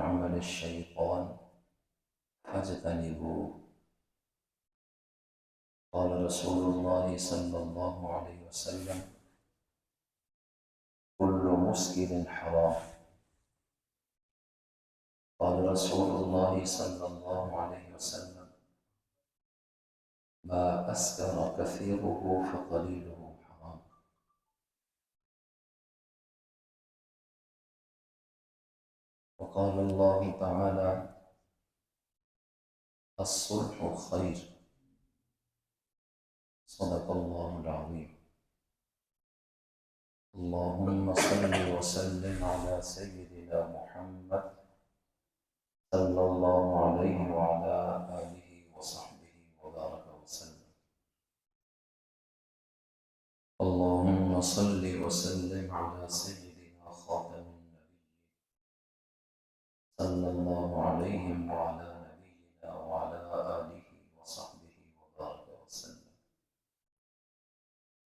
عمل الشيطان فاجتنبوه. قال رسول الله صلى الله عليه وسلم: كل مسكر حرام. قال رسول الله صلى الله عليه وسلم: ما أسكر كثيره فقليله حرام. وقال الله تعالى: الصلح خير. صدق الله العظيم. اللهم صل وسلم على سيدنا محمد صلى الله عليه وعلى آله وصحبه وبارك وسلم. اللهم صل وسلم على سيدنا خاتم النبيين صلى الله عليه وعلى نبينا وعلى آله وصحبه وبارك وسلم.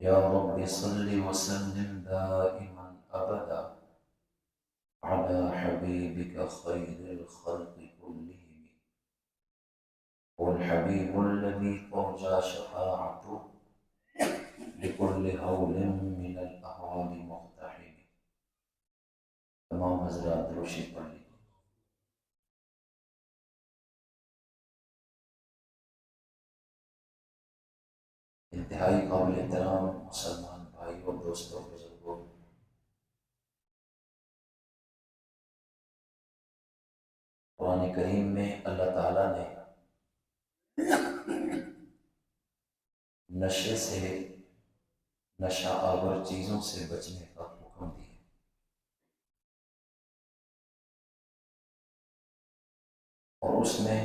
يا رب صل وسلم دائما أبدا على حبيبك خير الخلق كلهم، والحبيب الذي ترجى شفاعته لكل هول من الأهوال مقتحم. تمام حضرات درود پڑھ لیجیے۔ انتہائی قابل احترام مسلمان بھائیوں، دوستوں، بزرگوں، قرآن کریم میں اللہ تعالیٰ نے نشے سے، نشہ آور چیزوں سے بچنے کا حکم دیا۔ اور اس میں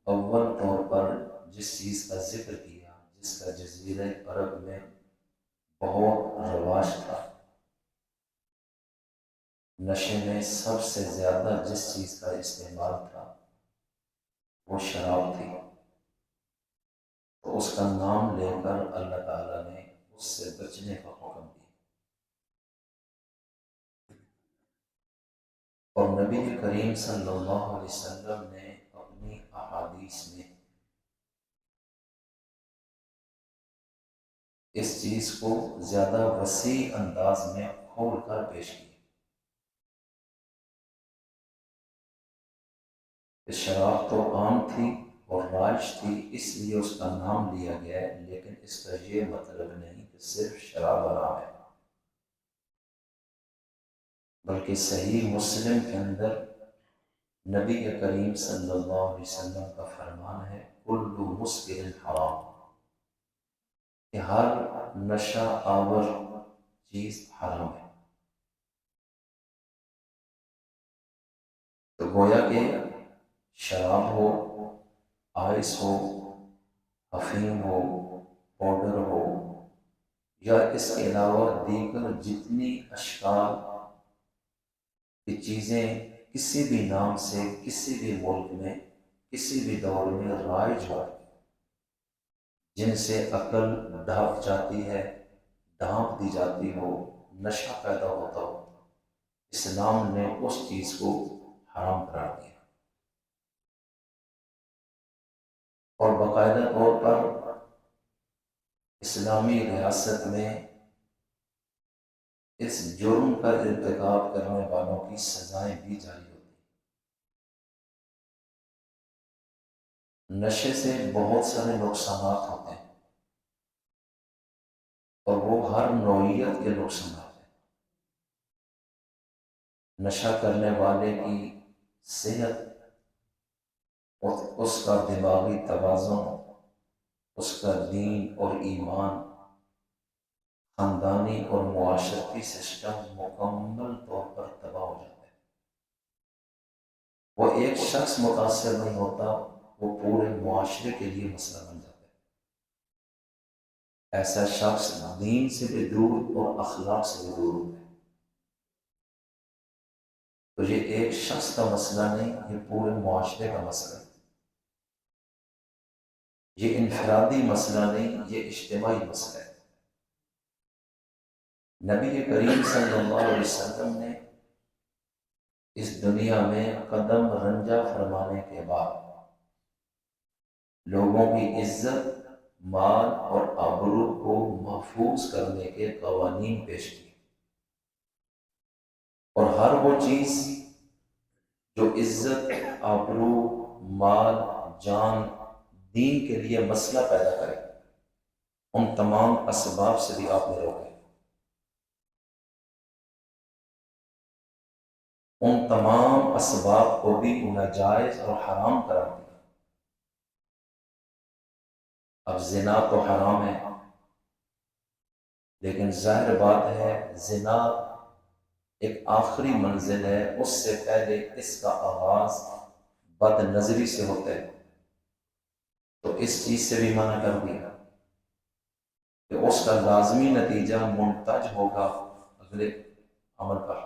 اول طور پر جس چیز کا ذکر کیا، جس کا جزیرہ عرب میں بہت رواج تھا، نشے میں سب سے زیادہ جس چیز کا استعمال تھا وہ شراب تھی، تو اس کا نام لے کر اللہ تعالیٰ نے اس سے بچنے کا حکم دیا۔ اور نبی کریم صلی اللہ علیہ وسلم نے اپنی احادیث میں اس چیز کو زیادہ وسیع انداز میں کھول کر پیش کیا۔ شراب تو عام تھی اور رائج تھی، اس لیے اس کا نام لیا گیا ہے، لیکن اس کا یہ مطلب نہیں کہ صرف شراب حرام ہے، بلکہ صحیح مسلم کے اندر نبی کریم صلی اللہ علیہ وسلم کا فرمان ہے: کل مسکر حرام، کہ ہر نشہ آور چیز حرام ہے۔ تو گویا کہ شراب ہو، آئس ہو، افیم ہو، پاؤڈر ہو، یا اس کے علاوہ دیگر جتنی اشکال کی چیزیں کسی بھی نام سے کسی بھی ملک میں کسی بھی دور میں رائج ہو، جن سے عقل ڈھک جاتی ہے، ڈھانپ دی جاتی ہو، نشہ پیدا ہوتا ہو، اسلام نے اس چیز کو حرام قرار دیا۔ اور باقاعدہ طور پر اسلامی ریاست میں اس جرم کا ارتکاب کرنے والوں کی سزائیں بھی جاری ہوتی ہیں۔ نشے سے بہت سارے نقصانات ہوتے ہیں، اور وہ ہر نوعیت کے نقصانات ہیں۔ نشہ کرنے والے کی صحت، اس کا دماغی توازن، اس کا دین اور ایمان، خاندانی اور معاشرتی سسٹم مکمل طور پر تباہ ہو جاتا ہے۔ وہ ایک شخص متاثر نہیں ہوتا، وہ پورے معاشرے کے لیے مسئلہ بن جاتا ہے۔ ایسا شخص دین سے بھی دور اور اخلاق سے بھی دور ہوتا ہے۔ تو یہ ایک شخص کا مسئلہ نہیں، یہ پورے معاشرے کا مسئلہ ہے۔ یہ انفرادی مسئلہ نہیں، یہ اجتماعی مسئلہ ہے۔ نبی کریم صلی اللہ علیہ وسلم نے اس دنیا میں قدم رنجہ فرمانے کے بعد لوگوں کی عزت، مال اور آبرو کو محفوظ کرنے کے قوانین پیش کیے، اور ہر وہ چیز جو عزت، آبرو، مال، جان، دین کے لیے مسئلہ پیدا کرے، ان تمام اسباب سے بھی آپ نے روکے، ان تمام اسباب کو بھی ناجائز اور حرام قرار دیا۔ اب زنا تو حرام ہے، لیکن ظاہر بات ہے زنا ایک آخری منزل ہے، اس سے پہلے اس کا آغاز بد نظری سے ہوتا ہے، تو اس چیز سے بھی منع کر دیا کہ اس کا لازمی نتیجہ منتج ہوگا اگلے عمل کا،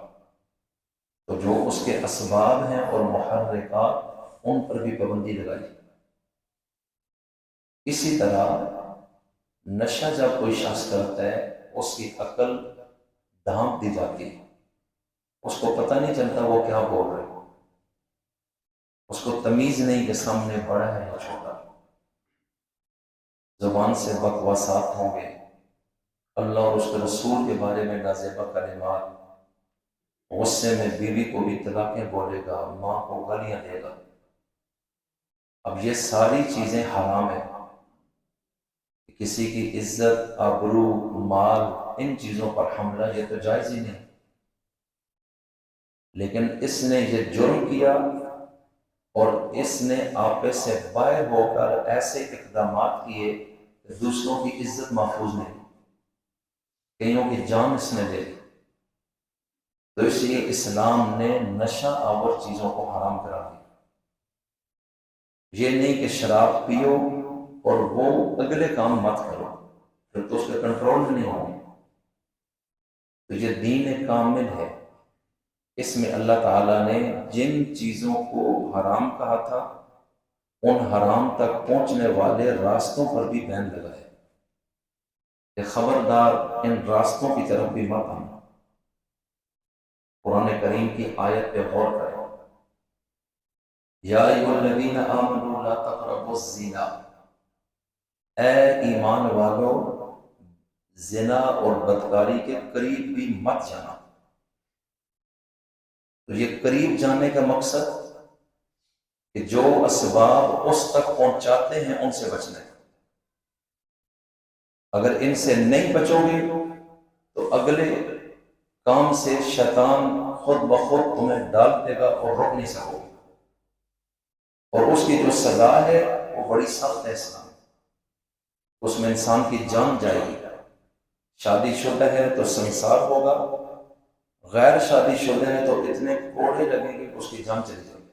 تو جو اس کے اسباب ہیں اور محرکات، ان پر بھی پابندی لگائی۔ اسی طرح نشہ جب کوئی شخص کرتا ہے، اس کی عقل ڈھانپ دی جاتی ہے، اس کو پتہ نہیں چلتا وہ کیا بول رہے ہو، اس کو تمیز نہیں کہ سامنے بڑا ہے یا چھوٹا، زبان سے بکواسات ہوں گے، اللہ اور اس کے رسول کے بارے میں نازیبہ کلمات، غصے میں بیوی کو بھی طلاقیں بولے گا، ماں کو گالیاں دے گا۔ اب یہ ساری چیزیں حرام ہیں، کسی کی عزت، آبرو، مال، ان چیزوں پر حملہ یہ تو جائز ہی نہیں، لیکن اس نے یہ جرم کیا اور اس نے آپے سے باہر ہو کر ایسے اقدامات کیے کہ دوسروں کی عزت محفوظ نہیں، کئیوں کی جان اس نے لے لی، تو اس لیے اسلام نے نشہ آور چیزوں کو حرام کرا دیا۔ یہ نہیں کہ شراب پیو اور وہ اگلے کام مت کرو، پھر تو اس کے کنٹرول میں نہیں ہوگی، تو یہ دین کامل ہے۔ اس میں اللہ تعالیٰ نے جن چیزوں کو حرام کہا تھا، ان حرام تک پہنچنے والے راستوں پر بھی بین لگا ہے کہ خبردار ان راستوں کی طرف بھی مت آنا۔ قرآن کریم کی آیت پہ غور کریں، یا ایھا الذین آمنوا لا تقربوا الزنا، اے ایمان والو زنا اور بدکاری کے قریب بھی مت جانا۔ تو یہ قریب جانے کا مقصد کہ جو اسباب اس تک پہنچاتے ہیں ان سے بچنا ہے، اگر ان سے نہیں بچو گے تو اگلے کام سے شیطان خود بخود تمہیں ڈال دے گا اور روک نہیں سکو گے، اور اس کی جو سزا ہے وہ بڑی سخت ہے اسلام، اس میں انسان کی جان جائے گی۔ شادی شدہ ہے تو سنسار ہوگا، غیر شادی شدہ ہے تو اتنے کوڑے لگیں گے کہ اس کی جان چلی جائے گی۔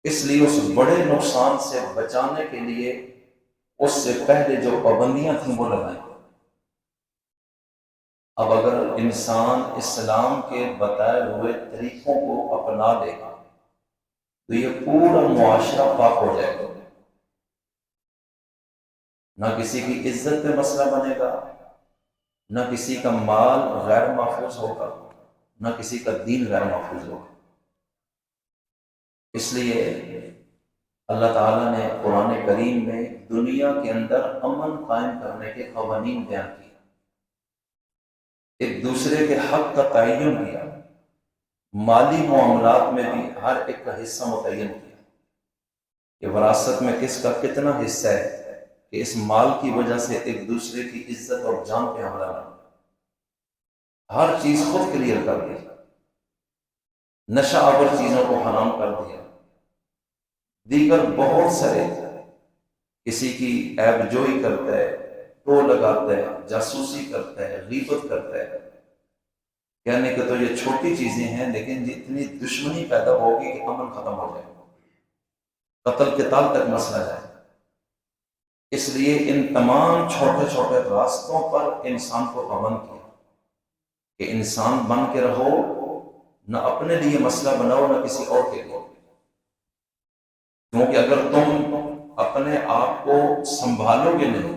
اس لیے اس بڑے نقصان سے بچانے کے لیے اس سے پہلے جو پابندیاں تھیں وہ لگائیں۔ اب اگر انسان اسلام کے بتائے ہوئے طریقوں کو اپنا لے گا تو یہ پورا معاشرہ پاک ہو جائے گا، نہ کسی کی عزت پہ مسئلہ بنے گا، نہ کسی کا مال غیر محفوظ ہوگا، نہ کسی کا دین غیر محفوظ ہوگا۔ اس لیے اللہ تعالیٰ نے قرآن کریم میں دنیا کے اندر امن قائم کرنے کے قوانین بیان کیے، ایک دوسرے کے حق کا تعین کیا، مالی معاملات میں بھی ہر ایک کا حصہ متعین کیا کہ وراثت میں کس کا کتنا حصہ ہے، کہ اس مال کی وجہ سے ایک دوسرے کی عزت اور جان پہ حملہ نہ ہو۔ ہر چیز خود کلیئر کر دی، نشہ آور چیزوں کو حرام کر دیا، دیگر بہت سارے، کسی کی عیب جوئی کرتا ہے، ٹو لگاتا ہے، جاسوسی کرتا ہے، غیبت کرتا ہے، کہنے کہ تو یہ چھوٹی چیزیں ہیں، لیکن جتنی دشمنی پیدا ہوگی کہ امن ختم ہو جائے، قتل قتال تک مسئلہ جائے۔ اس لیے ان تمام چھوٹے چھوٹے راستوں پر انسان کو پابند کیا کہ انسان بن کے رہو، نہ اپنے لیے مسئلہ بناؤ نہ کسی اور کے لیے، کیونکہ اگر تم اپنے آپ کو سنبھالو گے نہیں،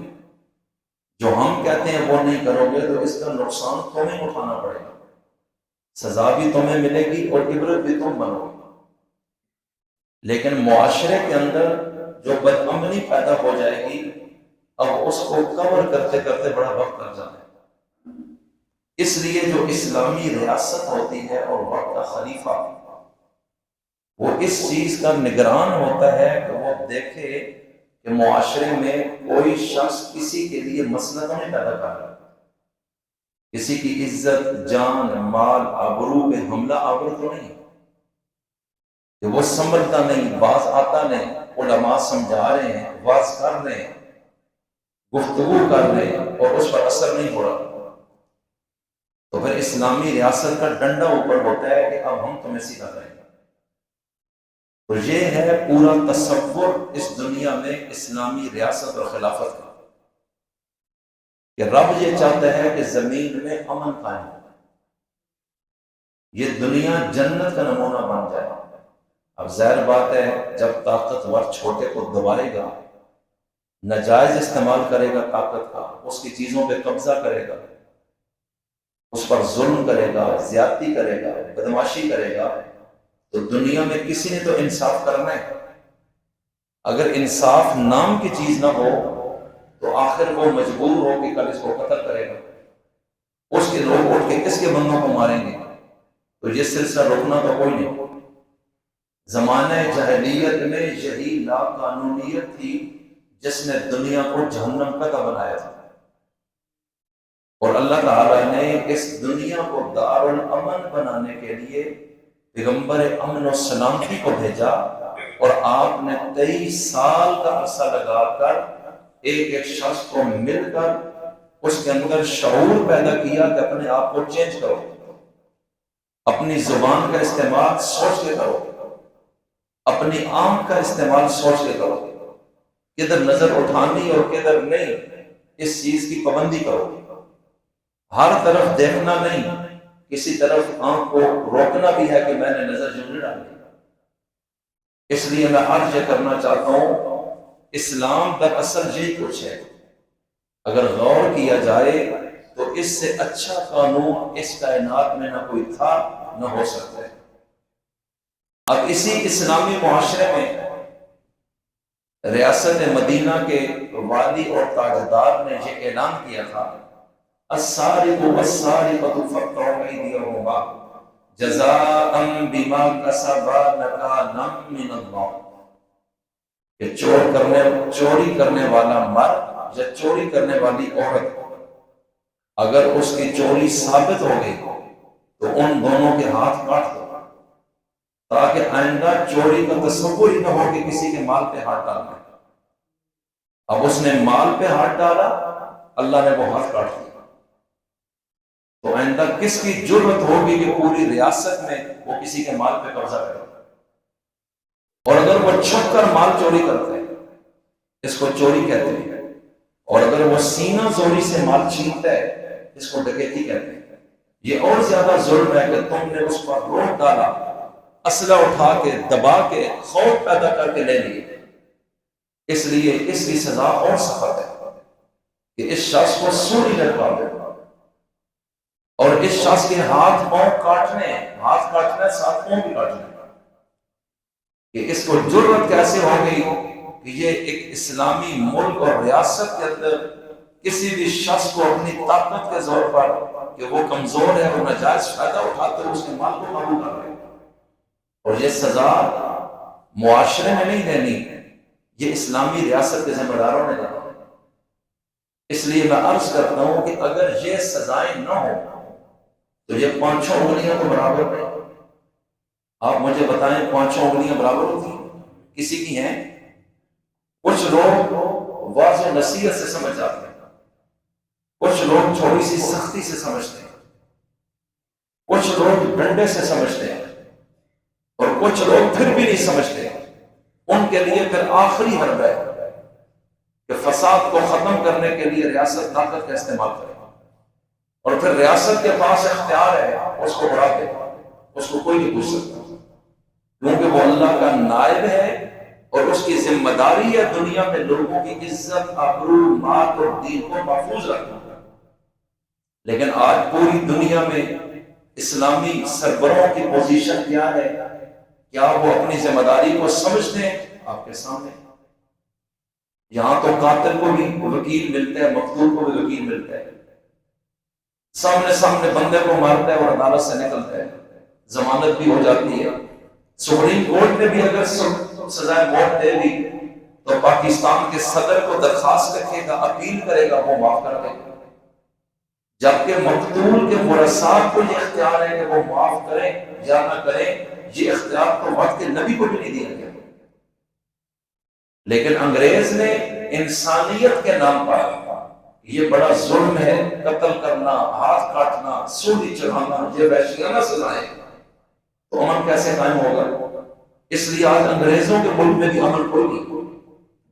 جو ہم کہتے ہیں وہ نہیں کرو گے، تو اس کا نقصان تمہیں اٹھانا پڑے گا۔ سزا بھی تمہیں ملے گی اور عبرت بھی تم بنو گے۔ لیکن معاشرے کے اندر جو بد امنی پیدا ہو جائے گی، اب اس کو کور کرتے کرتے بڑا وقت لگ جانا ہے۔ اس لیے جو اسلامی ریاست ہوتی ہے اور وقت کا خلیفہ، وہ اس چیز کا نگران ہوتا ہے کہ وہ دیکھے کہ معاشرے میں کوئی شخص کسی کے لیے مسئلہ تو نہیں پیدا کر رہا، کسی کی عزت، جان، مال، آبرو پہ حملہ آور تو نہیں، کہ وہ سنبھلتا نہیں، باز آتا نہیں، علماء سمجھا رہے ہیں، واز کر رہے ہیں، گفتگو کر رہے ہیں اور اس پر اثر نہیں ہو رہا، تو پھر اسلامی ریاست کا ڈنڈا اوپر ہوتا ہے کہ اب ہم تمہیں سیدھا کریں گے۔ تو یہ ہے پورا تصور اس دنیا میں اسلامی ریاست اور خلافت کا، کہ رب یہ چاہتا ہے کہ زمین میں امن قائم ہو، یہ دنیا جنت کا نمونہ بن جائے۔ اب ظاہر بات ہے جب طاقتور چھوٹے کو دبائے گا، ناجائز استعمال کرے گا طاقت کا، اس کی چیزوں پہ قبضہ کرے گا، اس پر ظلم کرے گا، زیادتی کرے گا، بدماشی کرے گا، تو دنیا میں کسی نے تو انصاف کرنا ہے۔ اگر انصاف نام کی چیز نہ ہو تو آخر وہ مجبور ہو کہ کل اس کو قتل کرے گا، اس کے لوگ اٹھ کے کس کے بندوں کو ماریں گے، تو یہ سلسلہ روکنا تو کوئی نہیں۔ زمانہ جاہلیت میں یہی لا قانونیت تھی جس نے دنیا کو جہنم کا بنایا تھا، اور اللہ تعالیٰ نے اس دنیا کو دار الامن بنانے کے لیے پیغمبر امن و سلامتی کو بھیجا، اور آپ نے 23 سال کا عرصہ لگا کر ایک ایک شخص کو مل کر اس کے اندر شعور پیدا کیا کہ اپنے آپ کو چینج کرو، اپنی زبان کا استعمال سوچ کے کرو، اپنی آنکھ کا استعمال سوچ کے کرو، کدھر نظر اٹھانی اور کدھر نہیں، اس چیز کی پابندی کرو، ہر طرف دیکھنا نہیں، کسی طرف آنکھ کو روکنا بھی ہے کہ میں نے نظر جو نہیں ڈالی۔ اس لیے میں عرض یہ کرنا چاہتا ہوں، اسلام دراصل یہی کچھ ہے، اگر غور کیا جائے تو اس سے اچھا قانون اس کائنات میں نہ کوئی تھا نہ ہو سکتا ہے۔ اب اسی اسلامی معاشرے میں ریاست مدینہ کے والی اور تاجدار نے یہ اعلان کیا تھا، السارق والسارقة فاقطعوا أيديهما جزاء بما كسبا نكالا من اللہ، کہ چوری کرنے والا مرد یا چوری کرنے والی عورت اگر اس کی چوری ثابت ہو گئی تو ان دونوں کے ہاتھ کاٹ دو، تاکہ آئندہ چوری کا تصور ہی نہ ہو کہ کسی کے مال پہ ہاتھ ڈالنا ہے۔ اب اس نے مال پہ ہاتھ ڈالا، اللہ نے وہ ہاتھ کاٹ دیا، تو آئندہ کس کی جرأت ہوگی کہ پوری ریاست میں وہ کسی کے مال پہ قبضہ کرے؟ اور اگر وہ چھپ کر مال چوری کرتے ہیں، اس کو چوری کہتے ہیں، اور اگر وہ سینہ زوری سے مال چھینتا ہے، اس کو ڈکیتی کہتے ہیں۔ یہ اور زیادہ ظلم ہے کہ تم نے اس پر روک ڈالا، اسلحہ اٹھا کے، دبا کے، خوف پیدا کر کے لے لیے، اس لیے اس کی سزا اور سخت ہے کہ اس شخص کو سولی لٹکا دو، اور اس شخص کے ہاتھ پاؤں کاٹنے، ہاتھ کاٹنا ساتھ پاؤں بھی کاٹنے، کہ اس کو جرأت کیسے ہو گئی کہ یہ ایک اسلامی ملک اور ریاست کے اندر کسی بھی شخص کو اپنی طاقت کے زور پر کہ وہ کمزور ہے، وہ ناجائز فائدہ اٹھاتے ہوئے اس کے مال کو قابو کر رہے ہیں، اور یہ سزا معاشرے میں نہیں دینی، یہ اسلامی ریاست کے ذمہ داروں نے دینا۔ اس لیے میں عرض کرتا ہوں کہ اگر یہ سزائیں نہ ہوں تو یہ پانچوں انگلیاں تو برابر نہیں۔ آپ مجھے بتائیں، پانچوں انگلیاں برابر ہوتی ہیں؟ کسی کی ہیں؟ کچھ لوگ واضح و نصیحت سے سمجھ جاتے ہیں، کچھ لوگ تھوڑی سی سختی سے سمجھتے ہیں، کچھ لوگ ڈنڈے سے سمجھتے ہیں، اور کچھ لوگ پھر بھی نہیں سمجھتے۔ ان کے لیے پھر آخری حرب ہے کہ فساد کو ختم کرنے کے لیے ریاست طاقت کا استعمال کرے، اور پھر ریاست کے پاس اختیار ہے اس کو بڑھا دے، اس کو کوئی نہیں پوچھ سکتا، کیونکہ وہ اللہ کا نائب ہے، اور اس کی ذمہ داری ہے دنیا میں لوگوں کی عزت، آبرو، مال اور دین کو محفوظ رکھنا۔ لیکن آج پوری دنیا میں اسلامی سربراہوں کی پوزیشن کیا ہے، کیا وہ اپنی ذمہ داری کو سمجھتے ہیں؟ آپ کے سامنے یہاں تو قاتل کو بھی وکیل ملتا ہے، مقتول کو بھی وکیل ملتا ہے، سامنے سامنے بندے کو مارتا ہے اور عدالت سے نکلتا ہے، ضمانت بھی ہو جاتی ہے۔ سپریم کورٹ نے بھی اگر سزائے موت دے دی تو پاکستان کے صدر کو درخواست رکھے گا، اپیل کرے گا، وہ معاف کر دے گا، جبکہ مقتول کے ورثاء کو یہ اختیار ہے کہ وہ معاف کریں یا نہ کریں۔ یہ اختیار تو وقت کے نبی کو بھی نہیں دیا گیا، لیکن انگریز نے انسانیت کے نام پر یہ بڑا ظلم ہے، قتل کرنا، ہاتھ کاٹنا، سولی چڑھانا، یہ وحشیانہ سزائیں، تو امن کیسے قائم ہوگا؟ اس لیے آج انگریزوں کے ملک میں بھی امن کوئی نہیں،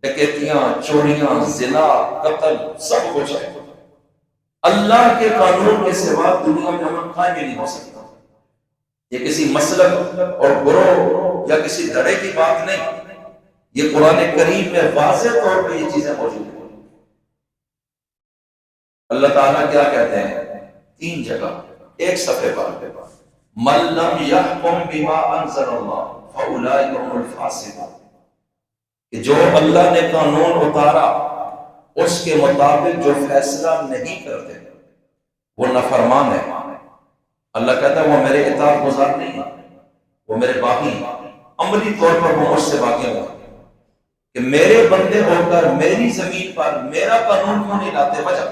ڈکیتیاں، چوریاں، زنا، قتل، سب کچھ ہے۔ اللہ کے قانون کے سوا دنیا میں امن قائم ہی نہیں ہو سکتا۔ یہ کسی مسلک اور گروہ یا کسی دھڑے کی بات نہیں، یہ قرآن کریم میں واضح طور پہ یہ چیزیں موجود ہیں۔ اللہ تعالیٰ کیا کہتے ہیں 3 جگہ ایک صفحے پر، مَن لَّمْ يَحْكُم بِمَا أَنزَلَ اللَّهُ فَأُولَٰئِكَ هُمُ الْفَاسِقُونَ، کہ جو اللہ نے قانون اتارا اس کے مطابق جو فیصلہ نہیں کرتے وہ نافرمان ہے۔ اللہ کہتا ہے وہ میرے اطاعت گزار نہیں ہے، وہ میرے باغی ہیں، عملی طور پر وہ مجھ سے باغی ہیں کہ میرے بندے ہو کر میری زمین پر میرا قانون کیوں نہیں لاتے، وجہ،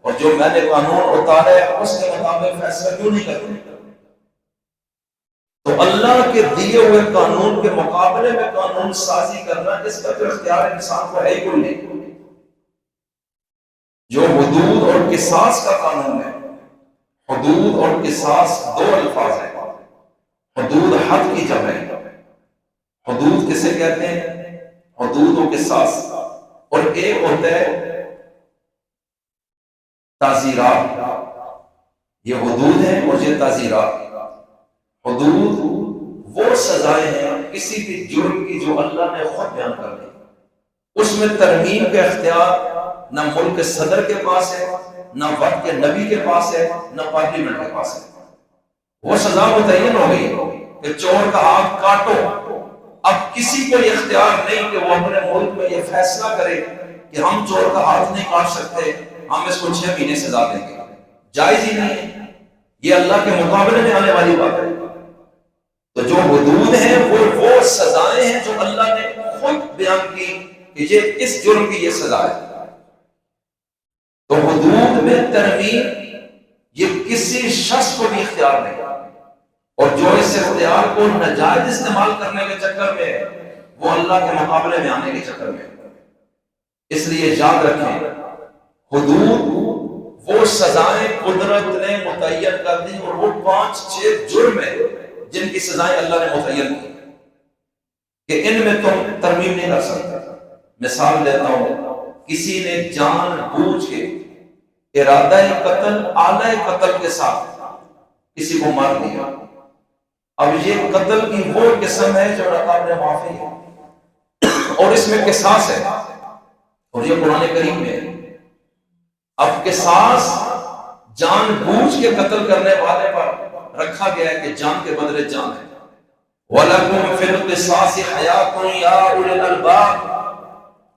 اور جو میں نے قانون اتارا ہے اس کے مطابق فیصلہ کیوں نہیں کرتے۔ تو اللہ کے دیے ہوئے قانون کے مقابلے میں قانون سازی کرنا، اس کا تو اختیار انسان کو ہے ہی کوئی نہیں۔ جو حدود اور قصاص کا قانون ہے، حدود اور قصاص 2 الفاظ ہیں، حدود حد کی جمع ہے، حدود کسے کہتے ہیں؟ حدود و قصاص، اور ایک ہوتا ہے تعزیرات، یہ حدود ہیں اور یہ تعزیرات۔ حدود وہ سزائیں ہیں کسی بھی جرم کی جو اللہ نے خود بیان کر دی، اس میں ترمیم کا اختیار نہ ملک صدر کے پاس ہے، نہ وقت کے نبی کے پاس ہے، نہ پارلیمنٹ کے پاس ہے۔ وہ سزا متعین ہو گئی کہ چور کا ہاتھ کاٹو، اب کسی کو یہ اختیار نہیں کہ وہ اپنے ملک میں یہ فیصلہ کرے کہ ہم چور کا ہاتھ نہیں کاٹ سکتے، ہم اس کو 6 مہینے سزا دیں گے، جائز ہی نہیں ہے، یہ اللہ کے مقابلے میں آنے والی بات ہے۔ تو جو حدود ہیں وہ سزائیں ہیں جو اللہ نے خود بیان کی کہ یہ اس جرم کی یہ سزا ہے۔ تو حدود میں ترمیم یہ کسی شخص کو بھی اختیار نہیں، اور جو اس اختیار کو ناجائز استعمال کرنے کے چکر میں ہے وہ اللہ کے مقابلے میں آنے کے چکر میں ہے۔ اس لیے یاد رکھیں حدود وہ سزائیں قدرت نے متعین کر دی، اور وہ 5-6 جرم ہیں جن کی سزائیں اللہ نے متعین کی کہ ان میں تم ترمیم نہیں کر سکتے۔ مثال دیتا ہوں، کسی نے جان بوجھ کے ارادہ قتل، آلہ قتل کے ساتھ کسی کو مار دیا، اب یہ قتل کی وہ قسم ہے جو ناقابل معافی ہے، اور اس میں قصاص ہے، اور یہ قرآن کریم میں ہے۔ اب قصاص جان بوجھ کے قتل کرنے والے پر رکھا گیا ہے کہ جان کے بدلے جان ہے۔ وَلَكُمْ فِي الْقِصَاصِ حَيَاةٌ يَا أُولِي الْأَلْبَابِ،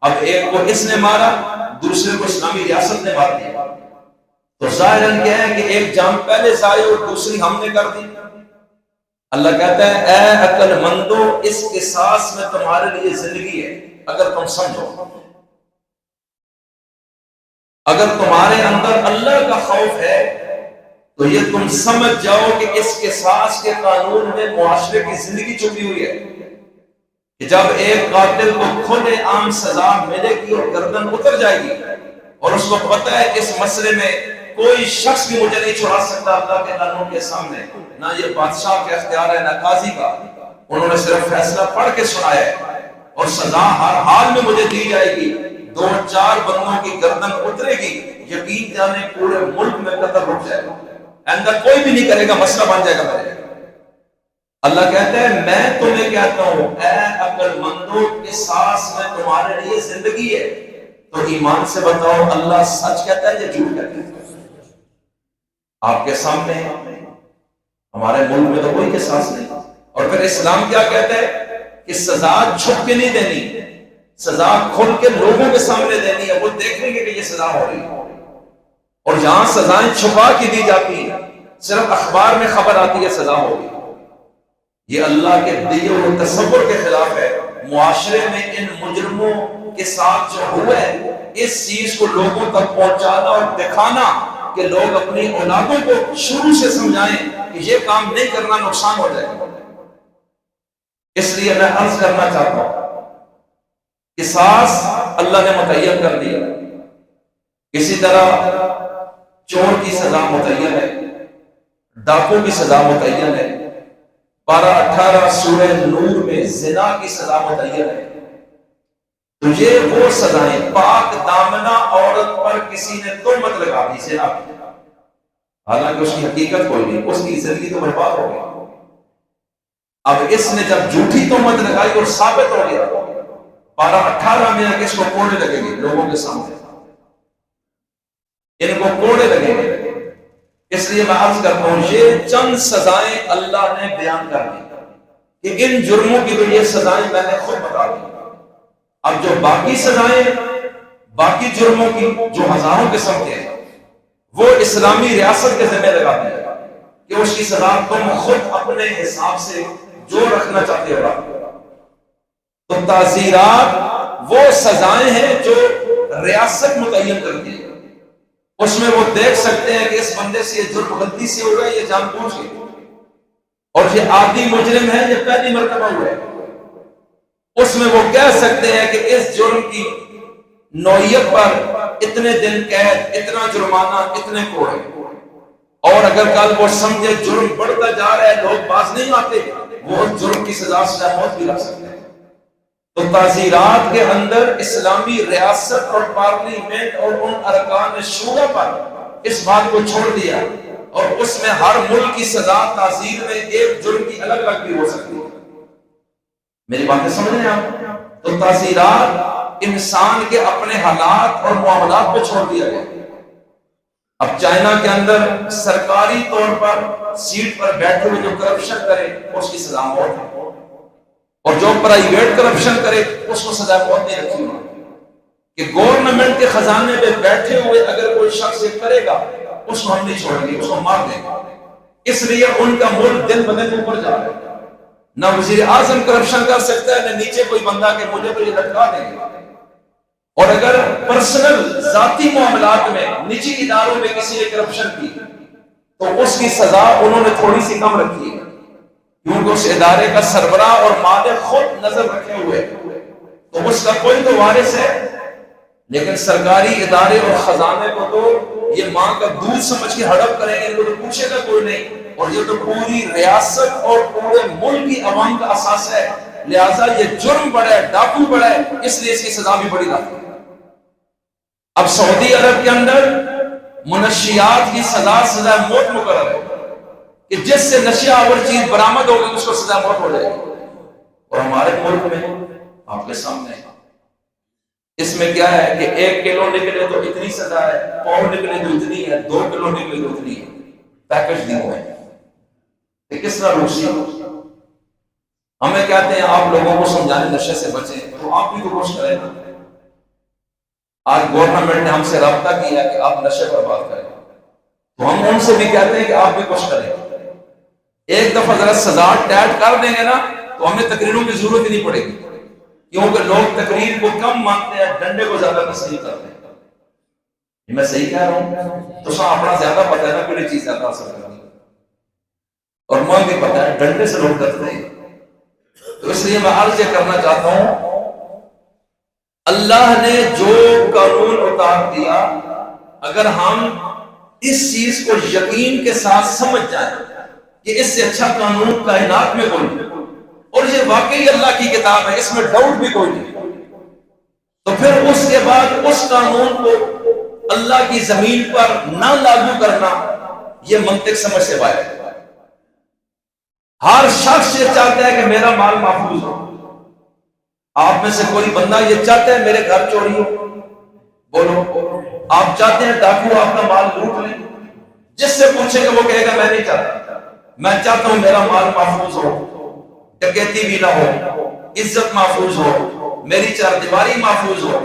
اب ایک کو اس نے مارا، دوسرے کو اسلامی ریاست نے مار دیا، تو ظاہراً کیا ہے کہ ایک جان پہلے ضائع اور دوسری ہم نے کر دی۔ اللہ کہتا ہے اے عقل مندو، اس قصاص میں تمہارے لیے زندگی ہے اگر تم سمجھو، اگر تمہارے اندر اللہ کا خوف ہے تو یہ تم سمجھ جاؤ کہ اس قصاص کے قانون میں معاشرے کی زندگی چھپی ہوئی ہے، کہ جب ایک قاتل کو کھلے عام سزا ملے گی اور گردن اتر جائے گی، اور اس کو پتہ ہے اس مسئلے میں کوئی شخص بھی مجھے نہیں چھڑا سکتا اللہ کے قانون کے سامنے، نہ یہ بادشاہ کا اختیار ہے نہ قاضی کا، انہوں نے صرف فیصلہ پڑھ کے سنایا ہے، اور سزا ہر حال میں مجھے دی جائے گی، 2-4 بندوں کی گردن اترے گی، یقین جانے پورے ملک میں قتل رک جائے گا، اندر کوئی بھی نہیں کرے گا، مسئلہ بن جائے گا میرے۔ اللہ کہتا ہے میں تمہیں کہتا ہوں اے عقل مندو، قصاص میں تمہارے لیے زندگی ہے، تو ایمان سے بتاؤ اللہ سچ کہتا ہے یا جھوٹ کہتا ہے؟ آپ کے سامنے ہمارے ملک میں تو کوئی قصاص نہیں. اور پھر اسلام کیا کہتا ہے کہ سزا چھپ کے نہیں دینی، سزا کھل کے لوگوں کے سامنے دینی ہے، وہ دیکھیں گے کہ یہ سزا ہو رہی ہے. اور جہاں سزائیں چھپا کے دی جاتی ہیں، صرف اخبار میں خبر آتی ہے سزا ہو گئی، یہ اللہ کے دیے ہوئے تصور کے خلاف ہے. معاشرے میں ان مجرموں کے ساتھ جو ہوا ہے، اس چیز کو لوگوں تک پہنچانا اور دکھانا کہ لوگ اپنی اولادوں کو شروع سے سمجھائیں کہ یہ کام نہیں کرنا، نقصان ہو جائے گا. اس لیے میں عرض کرنا چاہتا ہوں، قصاص اللہ نے متعین کر دیا. اسی طرح چور کی سزا متعین ہے، ڈاکو کی سزا متعین ہے. 12-18 سورہ نور میں زنا کی سزا متعین ہے. تو یہ وہ سزائیں، پاک دامنہ عورت پر کسی نے تہمت لگا دی زنا کی، حالانکہ اس کی حقیقت کوئی نہیں، اس کی زندگی تو برباد ہو گئی. اب اس نے جب جھوٹی تہمت لگائی اور ثابت ہو گیا، 12-18 میں اس کو کوڑے لگیں گے لوگوں کے سامنے، ان کو کوڑے لگیں گے. اس لیے میں عرض کرتا ہوں، یہ چند سزائیں اللہ نے بیان کر دی کہ ان جرموں کی تو یہ سزائیں میں نے خود بتا دی. اب جو باقی سزائیں باقی جرموں کی جو ہزاروں قسم کے ہیں، وہ اسلامی ریاست کے ذمہ لگا دی کہ اس کی سزا تم خود اپنے حساب سے جو رکھنا چاہتے ہو رکھو. تو تعزیرات وہ سزائیں ہیں جو ریاست متعین کرتی ہے، اس میں وہ دیکھ سکتے ہیں کہ اس بندے سے یہ جرم غلطی سے ہو گیا، یہ جان بوجھ کے، اور یہ عادی مجرم ہے، یہ پہلی مرتبہ ہوا ہے. اس میں وہ کہہ سکتے ہیں کہ اس جرم کی نوعیت پر اتنے دن قید، اتنا جرمانہ، اتنے کوڑے. اور اگر کل وہ سمجھے جرم بڑھتا جا رہا ہے، لوگ باز نہیں آتے، وہ جرم کی سزا سے موت بھی رکھ سکتے ہیں. تو تعزیرات کے اندر اسلامی ریاست اور پارلیمنٹ اور ان ارکان شورا پر اس بات کو چھوڑ دیا، اور اس میں ہر ملک کی سزا تعزیر میں ایک جرم کی الگ الگ بھی ہو سکتی ہے. میری باتیں سمجھ رہے ہیں آپ؟ تو تعزیرات انسان کے اپنے حالات اور معاملات پہ چھوڑ دیا گیا. اب چائنا کے اندر سرکاری طور پر سیٹ پر بیٹھے ہوئے جو کرپشن کرے اس کی سزا موت ہے، اور جو پرائیویٹ کرپشن کرے اس کو سزا موت نہیں رکھی ہوئی. کہ گورنمنٹ کے خزانے پہ بیٹھے ہوئے اگر کوئی شخص یہ کرے گا، اس کو ہم نہیں چھوڑیں گے، اس کو مار دیں گے. اس لیے ان کا ملک دن بدن اوپر جا رہا ہے. نہ وزیر اعظم کرپشن کر سکتا ہے، نہ نیچے کوئی بندہ کہ مجھے تو یہ لٹکا دیں گے. اور اگر پرسنل ذاتی معاملات میں نجی اداروں میں کسی نے کرپشن کی تو اس کی سزا انہوں نے تھوڑی سی کم رکھی ہے، کیونکہ اس ادارے کا سربراہ اور مالک خود نظر رکھے ہوئے، تو اس کا کوئی تو وارث ہے. لیکن سرکاری ادارے اور خزانے کو تو یہ ماں کا دودھ سمجھ کے ہڑپ کریں گے، ان کو تو پوچھے گا کوئی نہیں. اور یہ تو پوری ریاست اور پورے ملک کی عوام کا اثاثہ ہے، لہٰذا یہ جرم بڑا ہے، ڈاکو بڑا ہے، اس لیے اس کی سزا بھی بڑی رہتی ہے. اب سعودی عرب کے اندر منشیات کی سزا موت مقرر ہے کہ جس سے نشہ آور چیز برآمد ہوگی اس کو سزا موت ہو جائے گی. اور ہمارے ملک میں آپ کے سامنے اس میں کیا ہے کہ 1 کلو نکلے تو اتنی سزا ہے، پاؤ نکلے تو اتنی ہے، 2 کلو نکلے تو اتنی ہے. پیکج دی ہوئے ہیں. کس طرح روسی ہمیں کہتے ہیں آپ لوگوں کو سمجھانے نشے سے بچیں، تو آپ بھی تو کوشش کریں نا. آج گورنمنٹ نے ہم سے رابطہ کیا کہ آپ نشے پر بات کریں، تو ہم ان سے بھی کہتے ہیں کہ آپ بھی کوشش کریں. ایک دفعہ ذرا سزا ٹیٹ کر دیں گے نا تو ہمیں تقریروں کی ضرورت ہی نہیں پڑے گی، کیونکہ لوگ تقریر کو کم مانتے ہیں، ڈنڈے کو زیادہ تسلیم کرتے ہیں. میں صحیح کہہ رہا ہوں؟ تو سا اپنا زیادہ پتہ ہے نا کوئی چیز زیادہ اثر کرتی ہے، اور ماں بھی پتہ ہے ڈنڈے سے لوگ ڈرتے ہیں. تو اس لیے میں عرض یہ کرنا چاہتا ہوں، اللہ نے جو قانون اتار دیا، اگر ہم اس چیز کو یقین کے ساتھ سمجھ جائیں کہ اس سے اچھا قانون کائنات میں کوئی نہیں، اور یہ واقعی اللہ کی کتاب ہے، اس میں ڈاؤٹ بھی کوئی نہیں، تو پھر اس کے بعد اس قانون کو اللہ کی زمین پر نہ لاگو کرنا یہ منطق سمجھ سے باہر ہے. ہر شخص یہ چاہتا ہے کہ میرا مال محفوظ ہو. آپ میں سے کوئی بندہ یہ چاہتا ہے میرے گھر چوری ہو؟ بولو. آپ چاہتے ہیں ڈاکو آپ کا مال لوٹ لیں؟ جس سے پوچھے گا وہ کہے گا میں نہیں چاہتا. میں چاہتا ہوں میرا مال محفوظ ہو، ڈکیتی بھی نہ ہو، عزت محفوظ ہو، میری چاردیواری محفوظ ہو،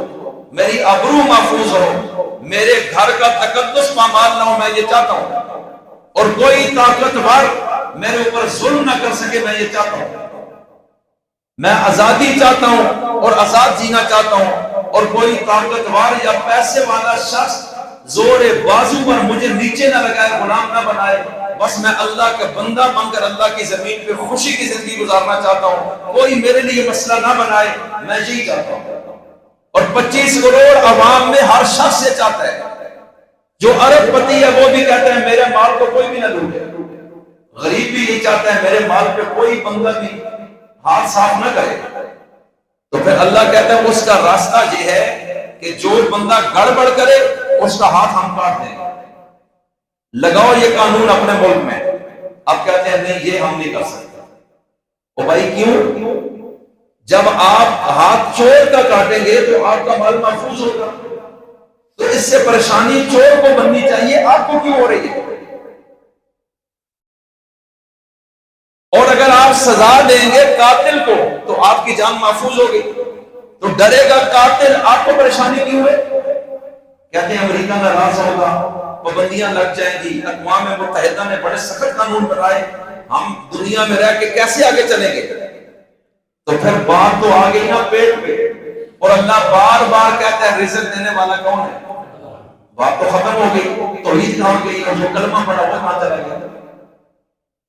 میری آبرو محفوظ ہو، میرے گھر کا تقدس پامال نہ ہو، میں یہ چاہتا ہوں، اور کوئی طاقتور میرے اوپر ظلم نہ کر سکے، میں یہ چاہتا ہوں، میں آزادی چاہتا ہوں اور آزاد جینا چاہتا ہوں، اور کوئی طاقتور یا پیسے والا شخص زور بازو پر مجھے نیچے نہ لگائے، غلام نہ بنائے، بس میں اللہ کا بندہ بن کر اللہ کی زمین پہ خوشی کی زندگی گزارنا چاہتا ہوں، کوئی میرے لیے مسئلہ نہ بنائے، میں یہی چاہتا ہوں۔ اور 25 کروڑ عوام میں ہر شخص یہ چاہتا ہے، جو ارب پتی ہے وہ بھی کہتا ہے میرے مال کو کوئی بھی نہ لوٹے، غریب بھی یہ چاہتا ہے میرے مال پہ کوئی بندہ بھی ہاتھ صاف نہ کرے۔ تو پھر اللہ کہتا ہے اس کا راستہ یہ ہے کہ جو بندہ گڑبڑ کرے اس کا ہاتھ ہم کاٹ دیں، لگاؤ یہ قانون اپنے ملک میں۔ اب کہتے ہیں نہیں یہ ہم نہیں کر سکتے۔ او بھائی کیوں؟ جب آپ ہاتھ چور کا کاٹیں گے تو آپ کا مال محفوظ ہوگا، تو اس سے پریشانی چور کو بننی چاہیے، آپ کو کیوں ہو رہی ہے؟ اور اگر آپ سزا دیں گے قاتل کو تو آپ کی جان محفوظ ہوگی، تو ڈرے گا قاتل، آپ کو پریشانی کیوں ہے؟ کہتے ہیں امریکہ ناراض ہوگا، پابندیاں لگ جائیں گی، اقوام متحدہ نے بڑے سخت قانون بنائے، ہم دنیا میں رہ کے کیسے آگے چلیں گے؟ تو پھر بات تو آ گئی نا پیٹ پہ، اور اللہ بار بار کہتا ہے رزق دینے والا کون ہے؟ بات تو ختم ہو گئی، توحید کہاں گئی؟ اور جو کلمہ پڑھا وہ کہاں چلا گیا؟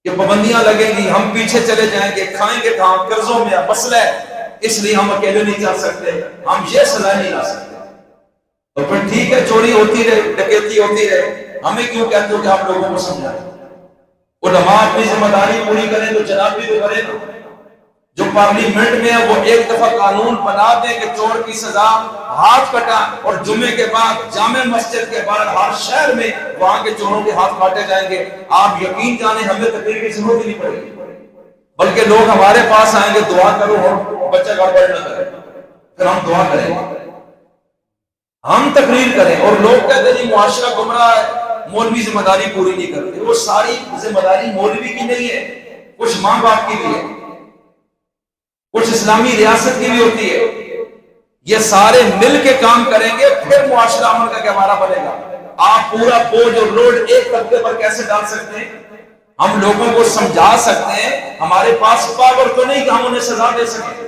کہ پابندیاں لگیں گی، ہم پیچھے چلے جائیں گے، کھائیں گے کہاں؟ قرضوں میں مسئلہ ہے، اس لیے ہم اکیلے نہیں چل سکتے، ہم یہ سزا نہیں لا سکتے۔ تو پھر ٹھیک ہے چوری ہوتی رہے، ڈکیتی ہوتی رہے، ہمیں کیوں کہتے ہو کہ آپ لوگوں کو سمجھائیں؟ علماء اپنی ذمہ داری پوری کریں تو جناب بھی تو کرے نا۔ جو پارلیمنٹ میں ہے وہ ایک دفعہ قانون بنا دیں کہ چور کی سزا ہاتھ کٹا، اور جمعے کے بعد جامع مسجد کے بعد ہر شہر میں وہاں کے چوروں کے ہاتھ کاٹے جائیں گے، آپ یقین جانیں ہمیں تقریر کی ضرورت ہی نہیں پڑے گی، بلکہ لوگ ہمارے پاس آئیں گے دعا کرو اور بچہ گڑبڑ نہ کرے، پھر ہم دعا کریں گے، ہم تقریر کریں، اور لوگ کہتے ہیں جی معاشرہ گمراہ ہے، مولوی ذمہ داری پوری نہیں کرتے۔ وہ ساری ذمہ داری مولوی کی نہیں ہے، کچھ ماں باپ کی بھی ہے، کچھ اسلامی ریاست کی بھی ہوتی ہے، یہ سارے مل کے کام کریں گے پھر معاشرہ امن کا گہوارہ بنے گا۔ آپ پورا بوجھ اور لوڈ ایک طبقے پر کیسے ڈال سکتے ہیں؟ ہم لوگوں کو سمجھا سکتے ہیں، ہمارے پاس پاور تو نہیں کہ ہم انہیں سزا دے سکیں۔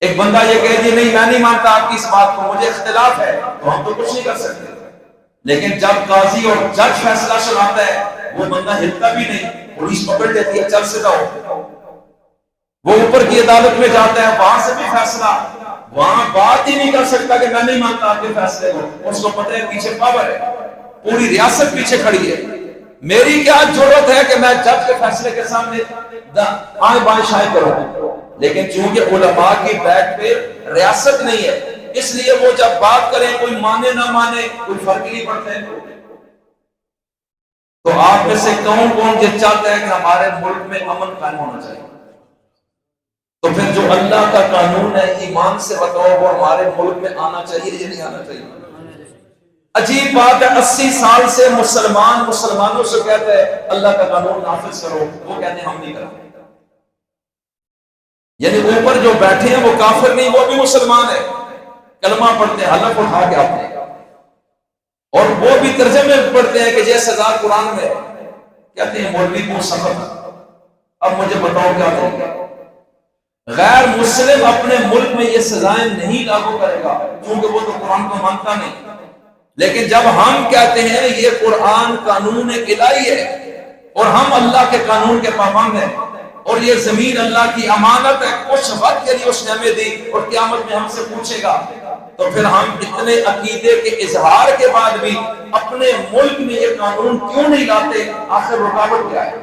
ایک بندہ یہ کہے جی نہیں میں نہیں مانتا آپ کی اس بات کو، مجھے اختلاف ہے، تو ہم تو کچھ نہیں کر سکتے، لیکن جب قاضی اور جج فیصلہ سناتا ہے وہ بندہ ہلتا بھی نہیں، پولیس پکڑ لیتی ہے چل سیدھا ہو، وہ اوپر کی عدالت میں جاتا ہے، وہاں سے بھی فیصلہ، وہاں بات ہی نہیں کر سکتا کہ میں نہیں مانتا آپ کے فیصلے کو، اس کو پتہ ہے پیچھے پاور ہے، پوری ریاست پیچھے کھڑی ہے، میری کیا ضرورت ہے کہ میں جج کے فیصلے کے سامنے آئیں بائیں شائیں کروں؟ لیکن چونکہ علماء کی بیک پہ ریاست نہیں ہے، اس لیے وہ جب بات کریں کوئی مانے نہ مانے کوئی فرق نہیں پڑتا ہے۔ تو آپ میں سے کون کون یہ چاہتا ہے کہ ہمارے ملک میں امن قائم ہونا چاہیے؟ تو پھر جو اللہ کا قانون ہے ایمان سے بتاؤ وہ ہمارے ملک میں آنا چاہیے یا نہیں آنا چاہیے؟ عجیب بات ہے، 80 سال سے مسلمانوں سے کہتا ہے اللہ کا قانون نافذ کرو، وہ کہتے ہیں ہم نہیں کرتے۔ یعنی اوپر جو بیٹھے ہیں وہ کافر نہیں، وہ بھی مسلمان ہے، کلمہ پڑھتے ہیں حلف اٹھا کے آپ نے، اور وہ بھی ترجمے پڑھتے ہیں کہ یہ سزا قرآن میں ہے، کہتے ہیں مولوی کو سخت۔ اب مجھے بتاؤ کیا کریں گے؟ غیر مسلم اپنے ملک میں یہ سزائیں نہیں لاگو کرے گا کیونکہ وہ تو قرآن کو مانتا نہیں، لیکن جب ہم کہتے ہیں یہ قرآن قانون الہی ہے اور ہم اللہ کے قانون کے پابند ہیں اور یہ زمین اللہ کی امانت ہے، کچھ وقت کے لیے اس نے ہمیں دی اور قیامت میں ہم سے پوچھے گا، تو پھر ہم اتنے عقیدے کے اظہار کے بعد بھی اپنے ملک میں یہ قانون کیوں نہیں لاتے؟ آخر رکاوٹ کیا ہے؟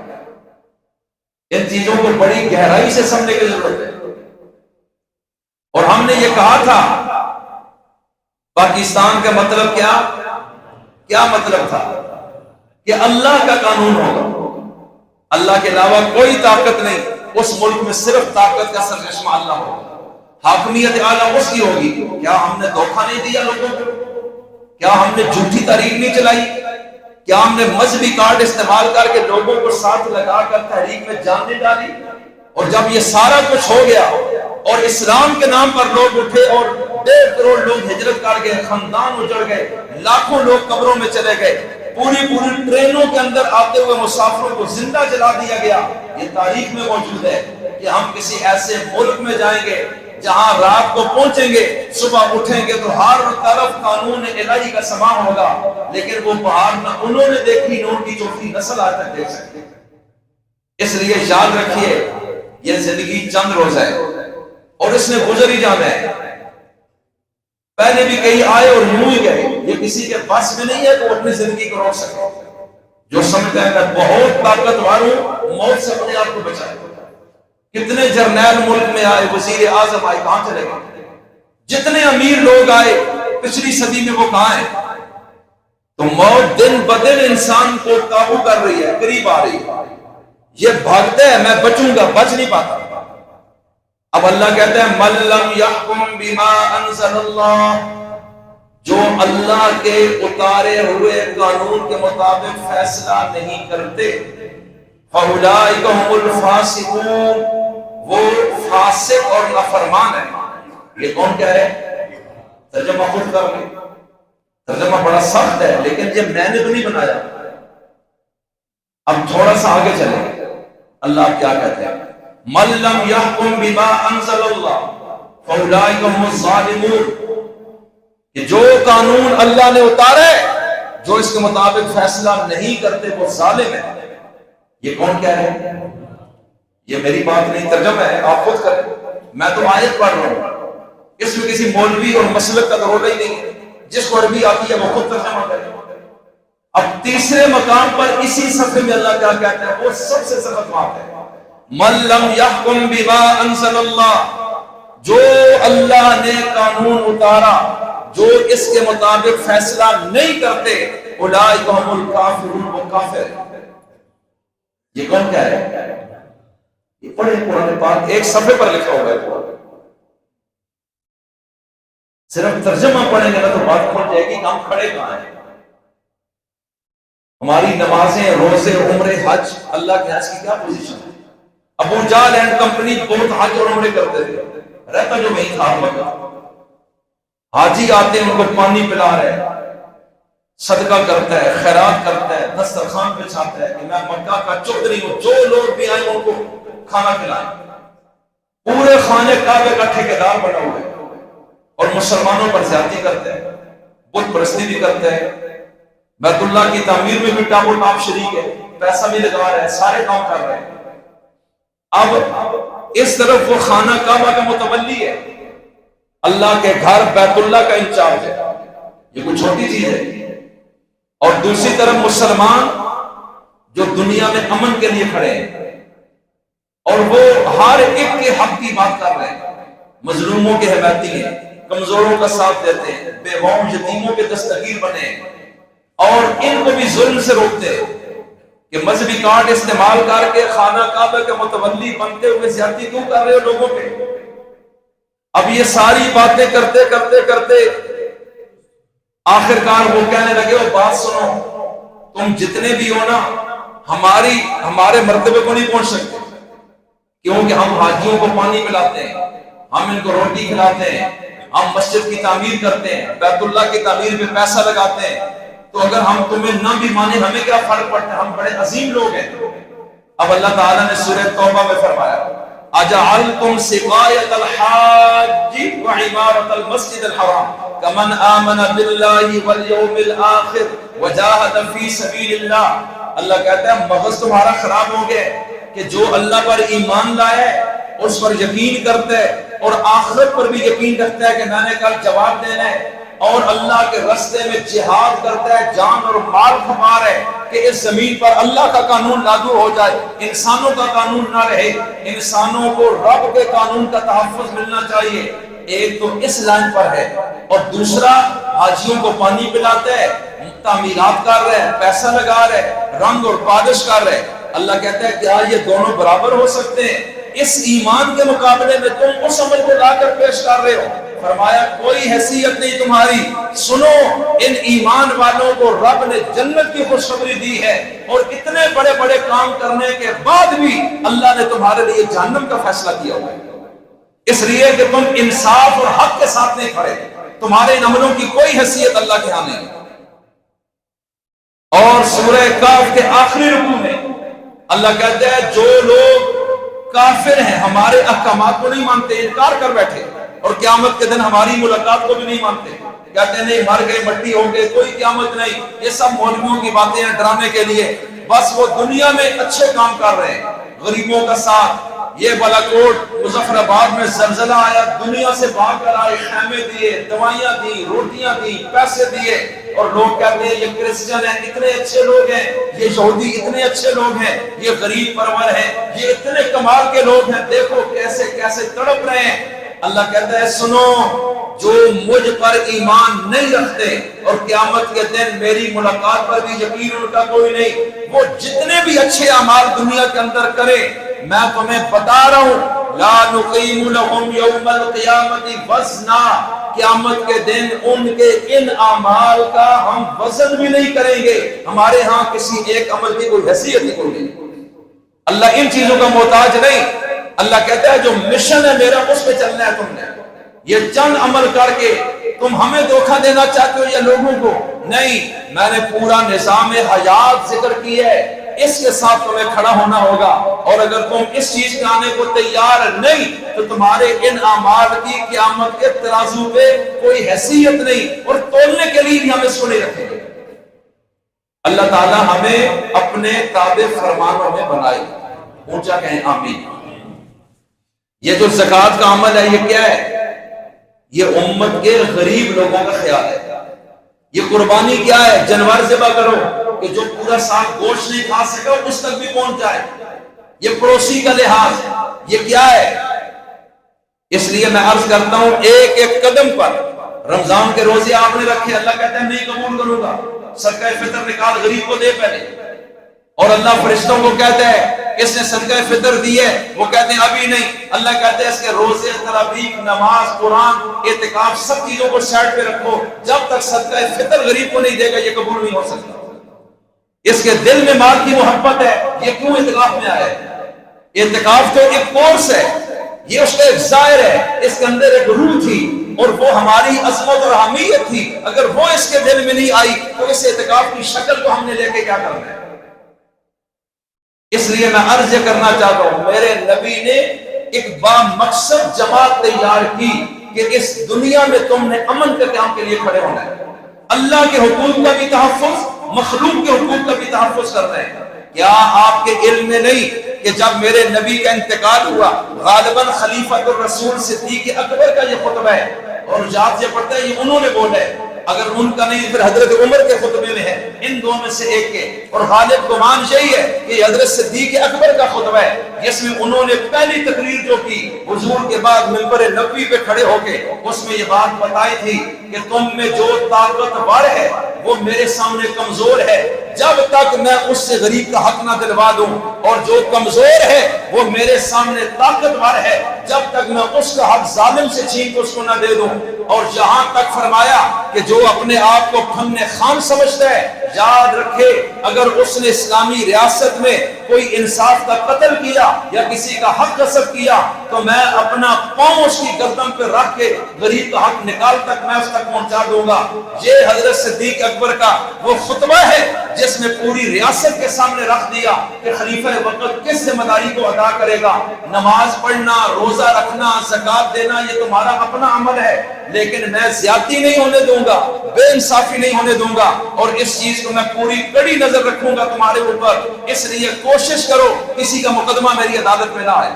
ان چیزوں کو بڑی گہرائی سے سمجھنے کی ضرورت ہے۔ اور ہم نے یہ کہا تھا پاکستان کا مطلب کیا مطلب تھا؟ کہ اللہ کا قانون ہوگا، اللہ کے علاوہ کوئی طاقت نہیں، اس ملک میں صرف طاقت کا سرچشمہ اللہ ہوگا، حاکمیت اعلیٰ اس کی ہوگی۔ کیا ہم نے دھوکہ نہیں دیا لوگوں کو؟ کیا ہم نے جھوٹی تحریک نہیں چلائی؟ کیا ہم نے مذہبی کارڈ استعمال کر کے لوگوں کو ساتھ لگا کر تحریک میں جان نہیں ڈالی؟ اور جب یہ سارا کچھ ہو گیا اور اسلام کے نام پر لوگ اٹھے اور 1.5 کروڑ لوگ ہجرت کر گئے، خاندان اجڑ گئے، لاکھوں لوگ قبروں میں چلے گئے، پوری ٹرینوں کے اندر آتے ہوئے مسافروں کو زندہ جلا دیا گیا، یہ تاریخ میں موجود ہے کہ ہم کسی ایسے ملک میں جائیں گے جہاں رات کو پہنچیں گے، صبح اٹھیں گے تو ہر طرف قانون الہی کا سماع ہوگا، لیکن وہ بہار نہ انہوں نے دیکھی نہ ان کی چوتھی نسل آج تک دیکھ سکتے۔ اس لیے یاد رکھیے یہ زندگی چند روز ہے اور اس نے گزر ہی جانا ہے۔ پہلے بھی کئی آئے اور یوں ہی گئے، یہ کسی کے بس میں نہیں ہے کہ وہ اپنی زندگی کو روک سکے۔ جو سمجھتا ہے میں بہت طاقتور ہوں، موت سے اپنے آپ کو بچائے۔ کتنے جرنیل ملک میں آئے، وزیر اعظم آئے، کہاں چلے گئے؟ جتنے امیر لوگ آئے پچھلی صدی میں وہ کہاں ہیں؟ تو موت دن بدن انسان کو قابو کر رہی ہے، قریب آ رہی ہے، یہ بھاگتا ہے میں بچوں گا، بچ نہیں پاتا۔ اب اللہ کہتا ہے مَن لَّمْ يَحْكُم بِمَا أَنزَلَ اللَّهُ، جو اللہ کے اتارے ہوئے قانون کے مطابق فیصلہ نہیں کرتے، فَأُولَٰئِكَ هُمُ الْفَاسِقُونَ، وہ فاسق اور نافرمان ہے۔ یہ کون کہہ رہے ہیں؟ ترجمہ خود کر لیں، ترجمہ بڑا سخت ہے لیکن یہ میں نے تو نہیں بنایا۔ اب تھوڑا سا آگے چلیں، اللہ کیا کہتے ہیں؟ مَن لَّمْ يَحْكُم بِمَا أَنزَلَ اللَّهُ فَأُولَٰئِكَ هُمُ الظَّالِمُونَ، کہ جو قانون اللہ نے اتارا ہے، جو اس کے مطابق فیصلہ نہیں کرتے وہ ظالم ہے۔ یہ کون کہہ رہے ہیں؟ یہ میری بات نہیں، ترجمہ ہے، آپ خود کریں، میں تو آیت پڑھ رہا ہوں، اس میں کسی مولوی اور مسلک کا ضرورت ہی نہیں ہے، جس کو عربی آتی ہے وہ خود ترجمہ کرے۔ اب تیسرے مقام پر اسی صفحے میں اللہ کیا کہتا ہے، وہ سب سے سخت بات ہے، مَن لَّمْ يَحْكُم بِمَا أَنزَلَ اللَّهُ، جو اللہ نے قانون اتارا، جو اس کے مطابق فیصلہ نہیں کرتے، اولئک هم الکافرون، وہ کافر ہیں۔ یہ کون کہہ رہے ہیں؟ یہ پڑھے قرآن پاک، ایک صفحے پر لکھا ہوگا ہے، صرف ترجمہ پڑھیں گے نا تو بات پڑھ جائے گی کہ ہم کھڑے کہاں ہیں۔ ہماری نمازیں، روزے، عمرے، حج، اللہ کے حج کی کیا پوزیشن ہے؟ ابو جہل اینڈ کمپنی بہت حج اور عمرے کرتے تھے، رہتا جو وہیں تھا مکہ، حاجی آتے ہیں ان کو پانی پلا رہے، صدقہ کرتا ہے، خیرات کرتا ہے، دسترخوان بچھاتا ہے کہ میں مکہ کا چودھری ہوں، جو لوگ بھی آئیں ان کو کھانا کھلائیں، پورے خانے کعبے کا ٹھیکیدار بنا ہوا ہے، اور مسلمانوں پر زیادتی کرتے ہیں، بت پرستی بھی کرتے ہیں، بیت اللہ کی تعمیر میں بھی ٹاپ و ٹاپ شریک ہے، پیسہ بھی لگا رہے ہیں، سارے کام کر رہے ہیں۔ اب اس طرف وہ خانہ کعبہ کا متولی ہے، اللہ کے گھر بیت اللہ کا انچارج ہے، یہ کوئی چھوٹی چیز ہے۔ اور دوسری طرف مسلمان جو دنیا میں امن کے لیے کھڑے ہیں اور وہ ہر ایک کے حق کی بات کر رہے ہیں، مظلوموں کے حمایتی ہیں، کمزوروں کا ساتھ دیتے ہیں، بیواؤں یتیموں کے دستگیر بنے ہیں، اور ان کو بھی ظلم سے روکتے ہیں کہ مذہبی کارڈ استعمال کر کے خانہ کعبہ کے متولی بنتے ہوئے زیادتی کیوں کر رہے ہو لوگوں پہ۔ اب یہ ساری باتیں کرتے کرتے کرتے آخرکار وہ کہنے لگے وہ بات سنو، تم جتنے بھی ہو نا ہمارے مرتبے کو نہیں پہنچ سکتے، کیونکہ ہم حاجیوں کو پانی پلاتے ہیں، ہم ان کو روٹی کھلاتے ہیں، ہم مسجد کی تعمیر کرتے ہیں، بیت اللہ کی تعمیر پہ پیسہ لگاتے ہیں، تو اگر ہم تمہیں نہ بھی مانے ہمیں کیا فرق پڑتا ہے، ہم بڑے عظیم لوگ ہیں۔ اب اللہ تعالیٰ نے سورہ توبہ میں فرمایا اجعلتم سقایۃ الحاج وعمارۃ المسجد الحرام کمن آمن باللہ والیوم الآخر وجاہد فی سبیل اللہ۔ اللہ کہتا ہے مغز تمہارا خراب ہو گیا کہ جو اللہ پر ایمان لائے، اس پر یقین کرتا ہے اور آخرت پر بھی یقین رکھتا ہے کہ میں نے کل جواب دینا ہے، اور اللہ کے راستے میں جہاد کرتا ہے، جان اور مال کھپا رہا ہے کہ اس زمین پر اللہ کا قانون لاگو ہو جائے، انسانوں کا قانون نہ رہے، انسانوں کو رب کے قانون کا تحفظ ملنا چاہیے۔ ایک تو اس لائن پر ہے، اور دوسرا حاجیوں کو پانی پلاتا ہے، تعمیرات کر رہے ہیں، پیسہ لگا رہے ہیں، رنگ اور پالش کر رہے ہیں۔ اللہ کہتا ہے کیا یہ دونوں برابر ہو سکتے ہیں؟ اس ایمان کے مقابلے میں تم اس عمل کو لا کر پیش کر رہے ہو فرمایا کوئی حیثیت نہیں تمہاری، سنو ان ایمان والوں کو رب نے جنت کی خوشخبری دی ہے، اور اتنے بڑے بڑے کام کرنے کے بعد بھی اللہ نے تمہارے لیے جہنم کا فیصلہ کیا ہوا ہے، اس لیے کہ تم انصاف اور حق کے ساتھ نہیں کھڑے، تمہارے ان عملوں کی کوئی حیثیت اللہ کے ہاں نہیں۔ اور سورہ کہف کے آخری رکوع میں اللہ کہتا ہے جو لوگ کافر ہیں، ہمارے احکامات کو نہیں مانتے، انکار کر بیٹھے، اور قیامت کے دن ہماری ملاقات کو بھی نہیں مانتے، کہتے ہیں نہیں مر گئے مٹی ہو گئے کوئی قیامت نہیں، یہ سب مولویوں کی باتیں ہیں ڈرانے کے لیے، بس وہ دنیا میں اچھے کام کر رہے ہیں، غریبوں کا ساتھ، یہ بالاکوٹ مظفر آباد میں زلزلہ آیا، دنیا سے بھاگ کر آئے، خیمے دیے، دوائیاں دی، روٹیاں دی، پیسے دیے، اور لوگ کہتے ہیں یہ کرسچن ہیں اتنے اچھے لوگ ہیں، یہ یہودی اتنے اچھے لوگ ہیں، یہ غریب پرور ہیں، یہ اتنے کمال کے لوگ ہیں، دیکھو کیسے کیسے تڑپ رہے ہیں۔ اللہ کہتا ہے سنو جو مجھ پر ایمان نہیں رکھتے اور قیامت کے دن میری ملاقات پر بھی یقین ان کا کوئی نہیں، وہ جتنے بھی اچھے اعمال دنیا کے اندر کرے، میں تمہیں بتا رہا ہوں لا نقیم لہم یوم القیامت وزنا، قیامت کے دن ان کے ان اعمال کا ہم وزن بھی نہیں کریں گے، ہمارے ہاں کسی ایک عمل کی کوئی حیثیت ہی کوئی نہیں۔ اللہ ان چیزوں کا محتاج نہیں، اللہ کہتا ہے جو مشن ہے میرا اس پہ چلنا ہے تم نے، یہ چند عمل کر کے تم ہمیں دھوکہ دینا چاہتے ہو یا لوگوں کو، نہیں، میں نے پورا نظام حیات ذکر کی ہے، اس کے ساتھ تمہیں کھڑا ہونا ہوگا، اور اگر تم اس چیز کے آنے کو تیار نہیں تو تمہارے ان اعمال کی قیامت کے ترازو پہ کوئی حیثیت نہیں، اور تولنے کے لیے بھی ہم اس کو نہیں رکھیں گے۔ اللہ تعالی ہمیں اپنے تابع فرمانوں میں بنائے، اونچا کہیں آمین۔ یہ جو زکوٰۃ کا عمل ہے یہ کیا ہے؟ یہ امت کے غریب لوگوں کا خیال ہے، یہ قربانی کیا ہے؟ جانور ذبح کرو کہ جو پورا سال گوشت نہیں کھا سکا اس تک بھی پہنچ جائے، یہ پڑوسی کا لحاظ، یہ کیا ہے؟ اس لیے میں عرض کرتا ہوں ایک ایک قدم پر رمضان کے روزے آپ نے رکھے، اللہ کہتا ہے نہیں قبول کروں گا، صدقہ فطر نکال غریب کو دے پہلے، اور اللہ فرشتوں کو کہتا ہے اس نے صدقہ فطر دی ہے، وہ کہتے ہیں ابھی نہیں، اللہ کہتے ہیں اس کے روزے تراویح نماز قرآن اعتکاف سب چیزوں کو سائڈ پہ رکھو، جب تک صدقہ فطر غریب کو نہیں دے گا یہ قبول نہیں ہو سکتا۔ اس کے دل میں مال کی محبت ہے، یہ کیوں اعتکاف میں آیا ہے؟ اعتکاف تو ایک کورس ہے، یہ اس کا ایک ظاہر ہے، اس کے اندر ایک روح تھی اور وہ ہماری عظمت اور اہمیت تھی، اگر وہ اس کے دل میں نہیں آئی تو اس اعتکاف کی شکل کو ہم نے لے کے کیا کرنا ہے؟ اس لیے میں عرض کرنا چاہتا ہوں میرے نبی نے ایک با مقصد جماعت تیار کی کہ اس دنیا میں تم نے امن کے قیام کے لیے کھڑے ہونا ہے، اللہ کے حقوق کا بھی تحفظ، مخلوق کے حقوق کا بھی تحفظ کرنا ہے۔ کیا آپ کے علم میں نہیں کہ جب میرے نبی کا انتقال ہوا غالباً خلیفۃ الرسول صدیق اکبر کا یہ خطبہ ہے، اور جات یہ پڑھتا ہے یہ انہوں نے بولا ہے، اگر ان کا نہیں پھر حضرت عمر کے خطبے میں ہے، ان دو میں سے ایک کے، اور غالب گمان یہی ہے کہ حضرت صدیق اکبر کا خطبہ ہے جس میں انہوں نے پہلی تقریر جو کی حضور کے بعد منبر نبوی پہ کھڑے ہو کے، اس میں یہ بات بتائی تھی کہ تم میں جو طاقتور ہے وہ میرے سامنے کمزور ہے، جب تک میں اس سے غریب کا حق نہ دلوا دوں، اور جو کمزور ہے وہ میرے سامنے طاقتور ہے، جب تک میں اس کا حق ظالم سے چھین کے اس کو نہ دے دوں۔ اور جہاں تک فرمایا کہ جو اپنے آپ کو فن خان سمجھتا ہے، یاد رکھے اگر اس نے اسلامی ریاست میں کوئی انصاف کا قتل کیا یا کسی کا حق غصب کیا تو میں اپنا پاؤں اس کی گردن پہ رکھ کے غریب کا حق نکال تک میں اس تک پہنچا دوں گا۔ یہ حضرت صدیق اکبر کا وہ خطبہ ہے جس نے پوری ریاست کے سامنے رکھ دیا کہ خلیفہ وقت کس ذمہ داری کو ادا کرے گا۔ نماز پڑھنا، روزہ رکھنا، زکوٰۃ دینا یہ تمہارا اپنا عمل ہے، لیکن میں زیادتی نہیں ہونے دوں گا، بے انصافی نہیں ہونے دوں گا، اور اس چیز کو میں پوری کڑی نظر رکھوں گا تمہارے اوپر، اس لیے کوشش کرو کسی کا مقدمہ میری عدالت میں نہ آئے۔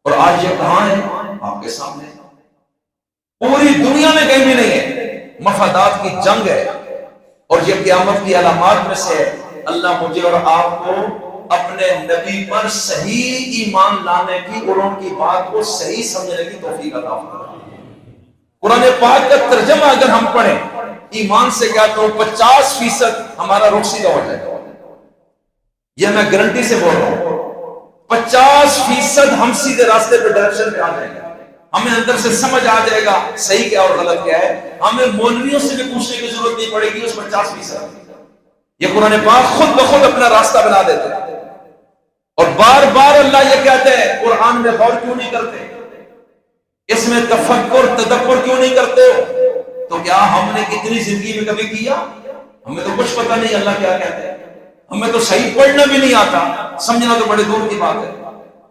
اور آج یہ کہاں ہے؟ آپ کے سامنے، پوری دنیا میں کہیں بھی نہیں ہے، مفادات کی جنگ ہے، اور یہ قیامت کی علامات میں سے ہے۔ اللہ مجھے اور آپ کو اپنے نبی پر صحیح ایمان لانے کی اور ان کی بات کو صحیح سمجھنے کی توفیق عطا فرمائے۔ قرآن پاک کا ترجمہ اگر ہم پڑھیں ایمان سے کہتا ہوں 50% ہمارا رخ سیدھا ہو جائے گا، یہ میں گارنٹی سے بول رہا ہوں، 50% ہم سیدھے راستے پہ ڈائریکشن پہ آ جائیں گے، ہمیں اندر سے سمجھ آ جائے گا صحیح کیا اور غلط کیا ہے. ہمیں مولویوں سے بھی پوچھنے کی ضرورت نہیں پڑے گی اس 50%. یہ قرآن پاک خود بخود اپنا راستہ بنا دیتے ہیں. اور بار بار اللہ یہ کہتے ہیں قرآن میں غور کیوں نہیں کرتے, اس میں تفکر تدبر کیوں نہیں کرتے ہو؟ تو کیا ہم نے کتنی زندگی میں کبھی کیا؟ ہمیں تو کچھ پتہ نہیں اللہ کیا کہتے ہیں. ہمیں تو صحیح پڑھنا بھی نہیں آتا, سمجھنا تو بڑے دور کی بات ہے.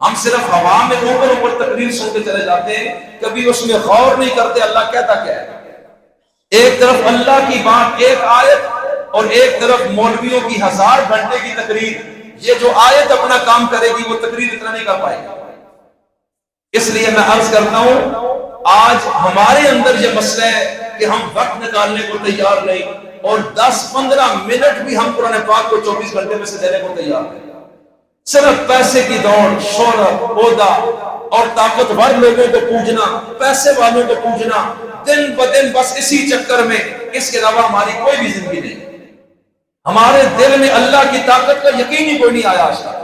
ہم صرف ہوا میں اوپر تقریر سنتے چلے جاتے ہیں, کبھی اس میں غور نہیں کرتے اللہ کہتا کیا ہے. ایک طرف اللہ کی بات ایک آیت, اور ایک طرف مولویوں کی 1000 گھنٹے کی تقریر. یہ جو آیت اپنا کام کرے گی وہ تقریر اتنا نہیں کر پائے گی. اس لیے میں عرض کرتا ہوں آج ہمارے اندر یہ مسئلہ ہے کہ ہم وقت نکالنے کو تیار نہیں, اور 10-15 منٹ بھی ہم قرآن پاک کو 24 گھنٹے میں سے دینے کو تیار نہیں. صرف پیسے کی دوڑ, شہرت, عہدہ اور طاقتور لوگوں کو پوجنا, پیسے والوں کو پوجنا, دن بدن بس اسی چکر میں. اس کے علاوہ ہماری کوئی بھی زندگی نہیں. ہمارے دل میں اللہ کی طاقت کا یقین ہی کوئی نہیں آیا آج تک.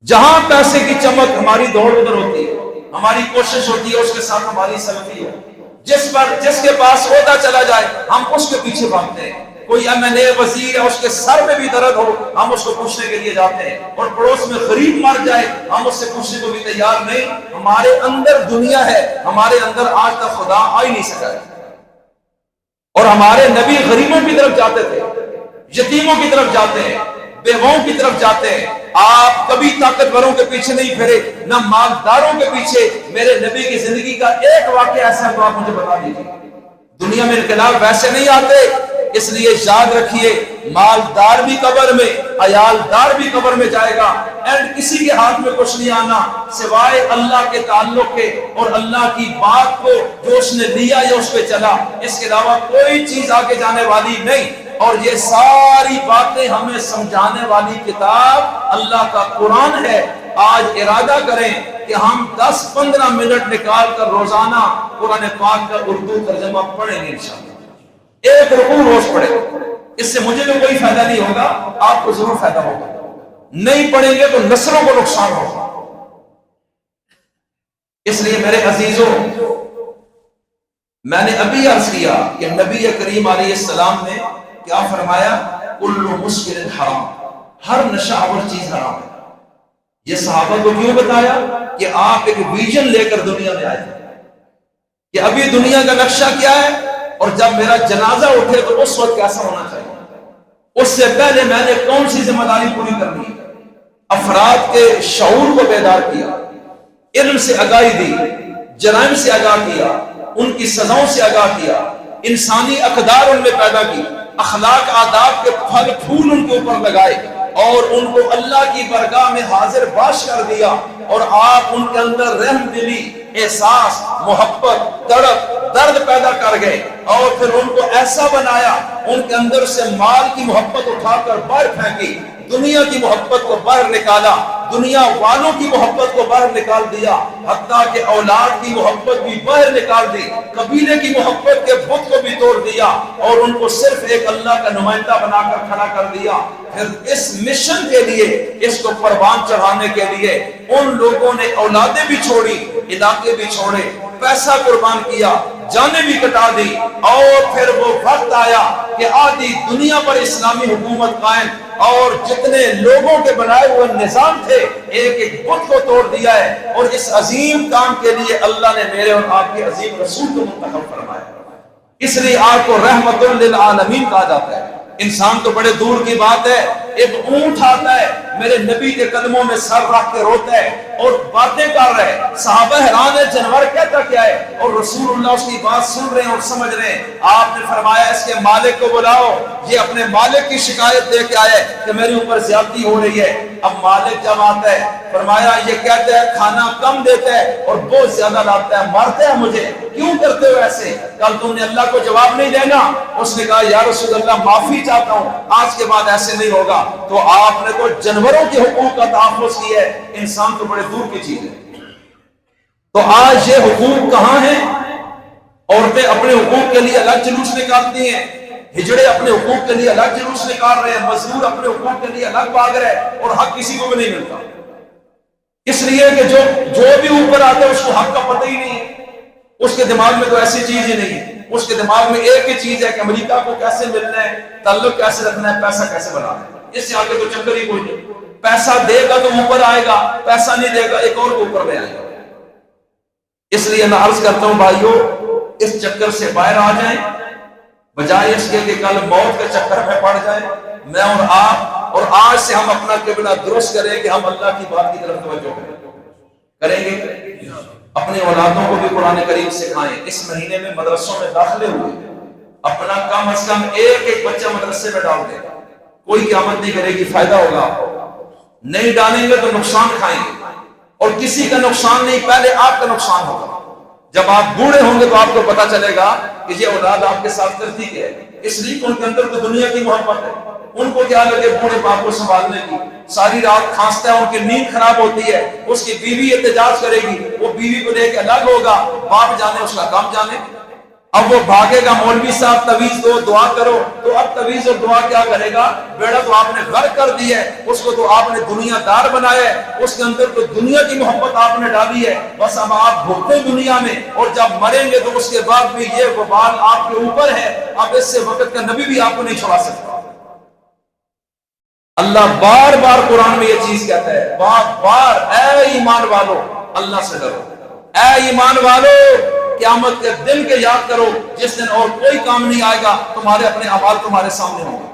جہاں پیسے کی چمک ہماری دوڑ ادھر ہوتی ہے, ہماری کوشش ہوتی ہے اس کے ساتھ ہماری سلفی ہو. جس کے پاس عہدہ چلا جائے ہم اس کے پیچھے بھاگتے ہیں. کوئی MLA وزیر ہے, اس کے سر میں بھی درد ہو ہم اس کو پوچھنے کے لیے جاتے ہیں, اور پڑوس میں غریب مر جائے ہم اس سے پوچھنے کو بھی تیار نہیں. ہمارے اندر دنیا ہے, ہمارے اندر آج تک خدا آ ہی نہیں سکا ہے. اور ہمارے نبی غریبوں کی طرف جاتے تھے, یتیموں کی طرف جاتے ہیں, بیواؤں کی طرف جاتے ہیں. آپ کبھی طاقتوروں کے پیچھے نہیں پھرے, نہ مالداروں کے پیچھے. میرے نبی کی زندگی کا ایک واقعہ ایسا ہے تو آپ مجھے بتا دیجیے. دنیا میں انقلاب ویسے نہیں آتے, اس لیے یاد رکھیے مالدار بھی قبر میں, عیالدار بھی قبر میں جائے گا. اینڈ کسی کے ہاتھ میں کچھ نہیں آنا سوائے اللہ کے تعلق کے اور اللہ کی بات کو جو اس نے لیا یا اس پہ چلا. اس کے علاوہ کوئی چیز آگے جانے والی نہیں. اور یہ ساری باتیں ہمیں سمجھانے والی کتاب اللہ کا قرآن ہے. آج ارادہ کریں کہ ہم 10-15 منٹ نکال کر روزانہ قرآن پاک کا اردو ترجمہ پڑھیں گے انشاءاللہ. ایک رکوع روز پڑھیں. اس سے مجھے تو کوئی فائدہ نہیں ہوگا, آپ کو ضرور فائدہ ہوگا. نہیں پڑھیں گے تو نسلوں کو نقصان ہوگا. اس لیے میرے عزیزوں, میں نے ابھی عرض کیا کہ نبی کریم علیہ السلام نے کیا فرمایا, کل مسکر حرام, ہر نشہ آور چیز حرام ہے. یہ صحابہ کو کیوں بتایا کہ آپ ایک ویژن لے کر دنیا میں آئے کہ ابھی دنیا کا نقشہ کیا ہے, اور جب میرا جنازہ اٹھے تو اس وقت کیسا ہونا چاہیے. اس سے پہلے میں نے کون سی ذمہ داری پوری کرنی ہے. افراد کے شعور کو بیدار کیا, علم سے آگاہی دی, جرائم سے آگاہ کیا, ان کی سزاؤں سے آگاہ کیا, انسانی اقدار ان میں پیدا کی, اخلاق آداب کے پھل پھول ان کے اوپر لگائے, اور ان کو اللہ کی برگاہ میں حاضر باش کر دیا. اور آپ ان کے اندر رحم دلی, احساس, محبت, تڑپ, درد پیدا کر گئے, اور پھر ان کو ایسا بنایا, ان کے اندر سے مال کی محبت اٹھا کر باہر پھینکی, دنیا کی محبت کو باہر نکالا, دنیا والوں کی محبت کو باہر نکال دیا, حتیٰ کہ اولاد کی محبت بھی باہر نکال دی, قبیلے کی محبت کے بت کو بھی توڑ دیا, اور ان کو صرف ایک اللہ کا نمائندہ بنا کر کھڑا کر دیا. پھر اس مشن کے لیے, اس کو پروان چڑھانے کے لیے ان لوگوں نے اولادیں بھی چھوڑی, علاقے بھی چھوڑے, پیسہ قربان کیا, جانیں بھی کٹا دی. اور پھر وہ وقت آیا کہ آدھی دنیا پر اسلامی حکومت قائم, اور جتنے لوگوں کے بنائے ہوئے نظام تھے ایک ایک بت کو توڑ دیا ہے. اور اس عظیم کام کے لیے اللہ نے میرے اور آپ کے عظیم رسول کو منتخب فرمایا. اس لیے آپ کو رحمت للعالمین کہا جاتا ہے. انسان تو بڑے دور کی بات ہے, ایک اونٹ آتا ہے میرے نبی کے قدموں میں سر رکھ کے روتا ہے اور باتیں کر رہے ہیں, صحابہ حیران ہے جانور کہتا کیا ہے, اور رسول اللہ اس کی بات سن رہے ہیں اور سمجھ رہے ہیں. آپ نے فرمایا اس کے مالک کو بلاؤ, یہ اپنے مالک کی شکایت دے کے آئے کہ میرے اوپر زیادتی ہو رہی ہے. اب مالک جب آتا ہے فرمایا یہ کہتا ہے کھانا کم دیتا ہے اور بہت زیادہ لاتا ہے, مارتا ہے مجھے, کیوں کرتے ہو ایسے, کل تم نے اللہ کو جواب نہیں دینا. اس نے کہا یا رسول اللہ معافی چاہتا ہوں, آج کے بعد ایسے نہیں ہوگا. تو آپ نے تو جانوروں کے حقوق کا تحفظ کیا ہے, انسان تو بڑے دور کی چیز ہے. تو آج یہ حقوق کہاں ہیں؟ عورتیں اپنے حقوق کے لیے الگ جلوس نکالتی ہیں, ہجڑے اپنے حقوق کے لیے الگ جلوس نکال رہے ہیں, مزدور اپنے حقوق کے لیے الگ بھاگ رہے ہیں, اور حق کسی کو بھی نہیں ملتا. اس لیے کہ جو بھی اوپر آتا ہے اس کو حق کا پتہ ہی نہیں ہے، اس کے دماغ میں تو ایسی چیز ہی نہیں ہے، اس کے دماغ میں ایک ہی چیز ہے کہ امریکہ کو کیسے ملنا ہے، تعلق کیسے رکھنا ہے، پیسہ کیسے بنانا ہے، اس سے آگے تو چکر ہی کوئی نہیں۔ پیسہ دے گا تو اوپر آئے گا، پیسہ نہیں دے گا ایک اور کو اوپر میں آئے گا۔ اس لیے میں عرض کرتا ہوں بھائیو، اس چکر سے باہر آ جائیں، بجائے اس کے کہ کل موت کے چکر میں پڑ جائیں۔ میں اور آپ، اور آج سے ہم اپنا قبلہ درست کریں کہ ہم اللہ کی بات کی طرف توجہ کریں گے، اپنی اولادوں کو بھی قرآن کریم سکھائیں۔ اس مہینے میں مدرسوں میں داخلے ہوئے، اپنا کم از کم ایک بچہ مدرسے میں ڈال دیں، کوئی قیامت نہیں کرے گی، فائدہ ہوگا۔ نہیں ڈالیں گے تو نقصان کھائیں گے، اور کسی کا نقصان نہیں، پہلے آپ کا نقصان ہوگا۔ جب آپ بوڑھے ہوں گے تو آپ کو پتا چلے گا کہ یہ اولاد آپ کے ساتھ کرتی کیا ہے، اس لیے ان کے اندر تو دنیا کی محبت ہے، ان کو کیا لگے بوڑھے باپ کو سنبھالنے کی، ساری رات کھانستا ہے، ان کی نیند خراب ہوتی ہے، اس کی بیوی احتجاج کرے گی، وہ بیوی کو لے کے الگ ہوگا، باپ جانے اس کا کام جانے۔ اب وہ بھاگے گا مولوی صاحب تویز دو دعا کرو، تو اب تویز اور دعا کیا کرے گا؟ بیڑا تو آپ نے غرق کر دی ہے، اس کو تو آپ نے دنیا دار بنایا ہے، اس کے اندر تو دنیا کی محبت آپ نے ڈالی ہے، بس اب آپ بھوکتے دنیا میں، اور جب مریں گے تو اس کے بعد بھی یہ وبال آپ کے اوپر ہے۔ اب اس سے وقت کا نبی بھی آپ کو نہیں چھڑا سکتا۔ اللہ بار بار قرآن میں یہ چیز کہتا ہے، بار بار، اے ایمان والو اللہ سے ڈرو، اے ایمان والو قیامت کے دن کے یاد کرو جس دن اور کوئی کام نہیں آئے گا، تمہارے اپنے اعمال تمہارے سامنے ہوں گے۔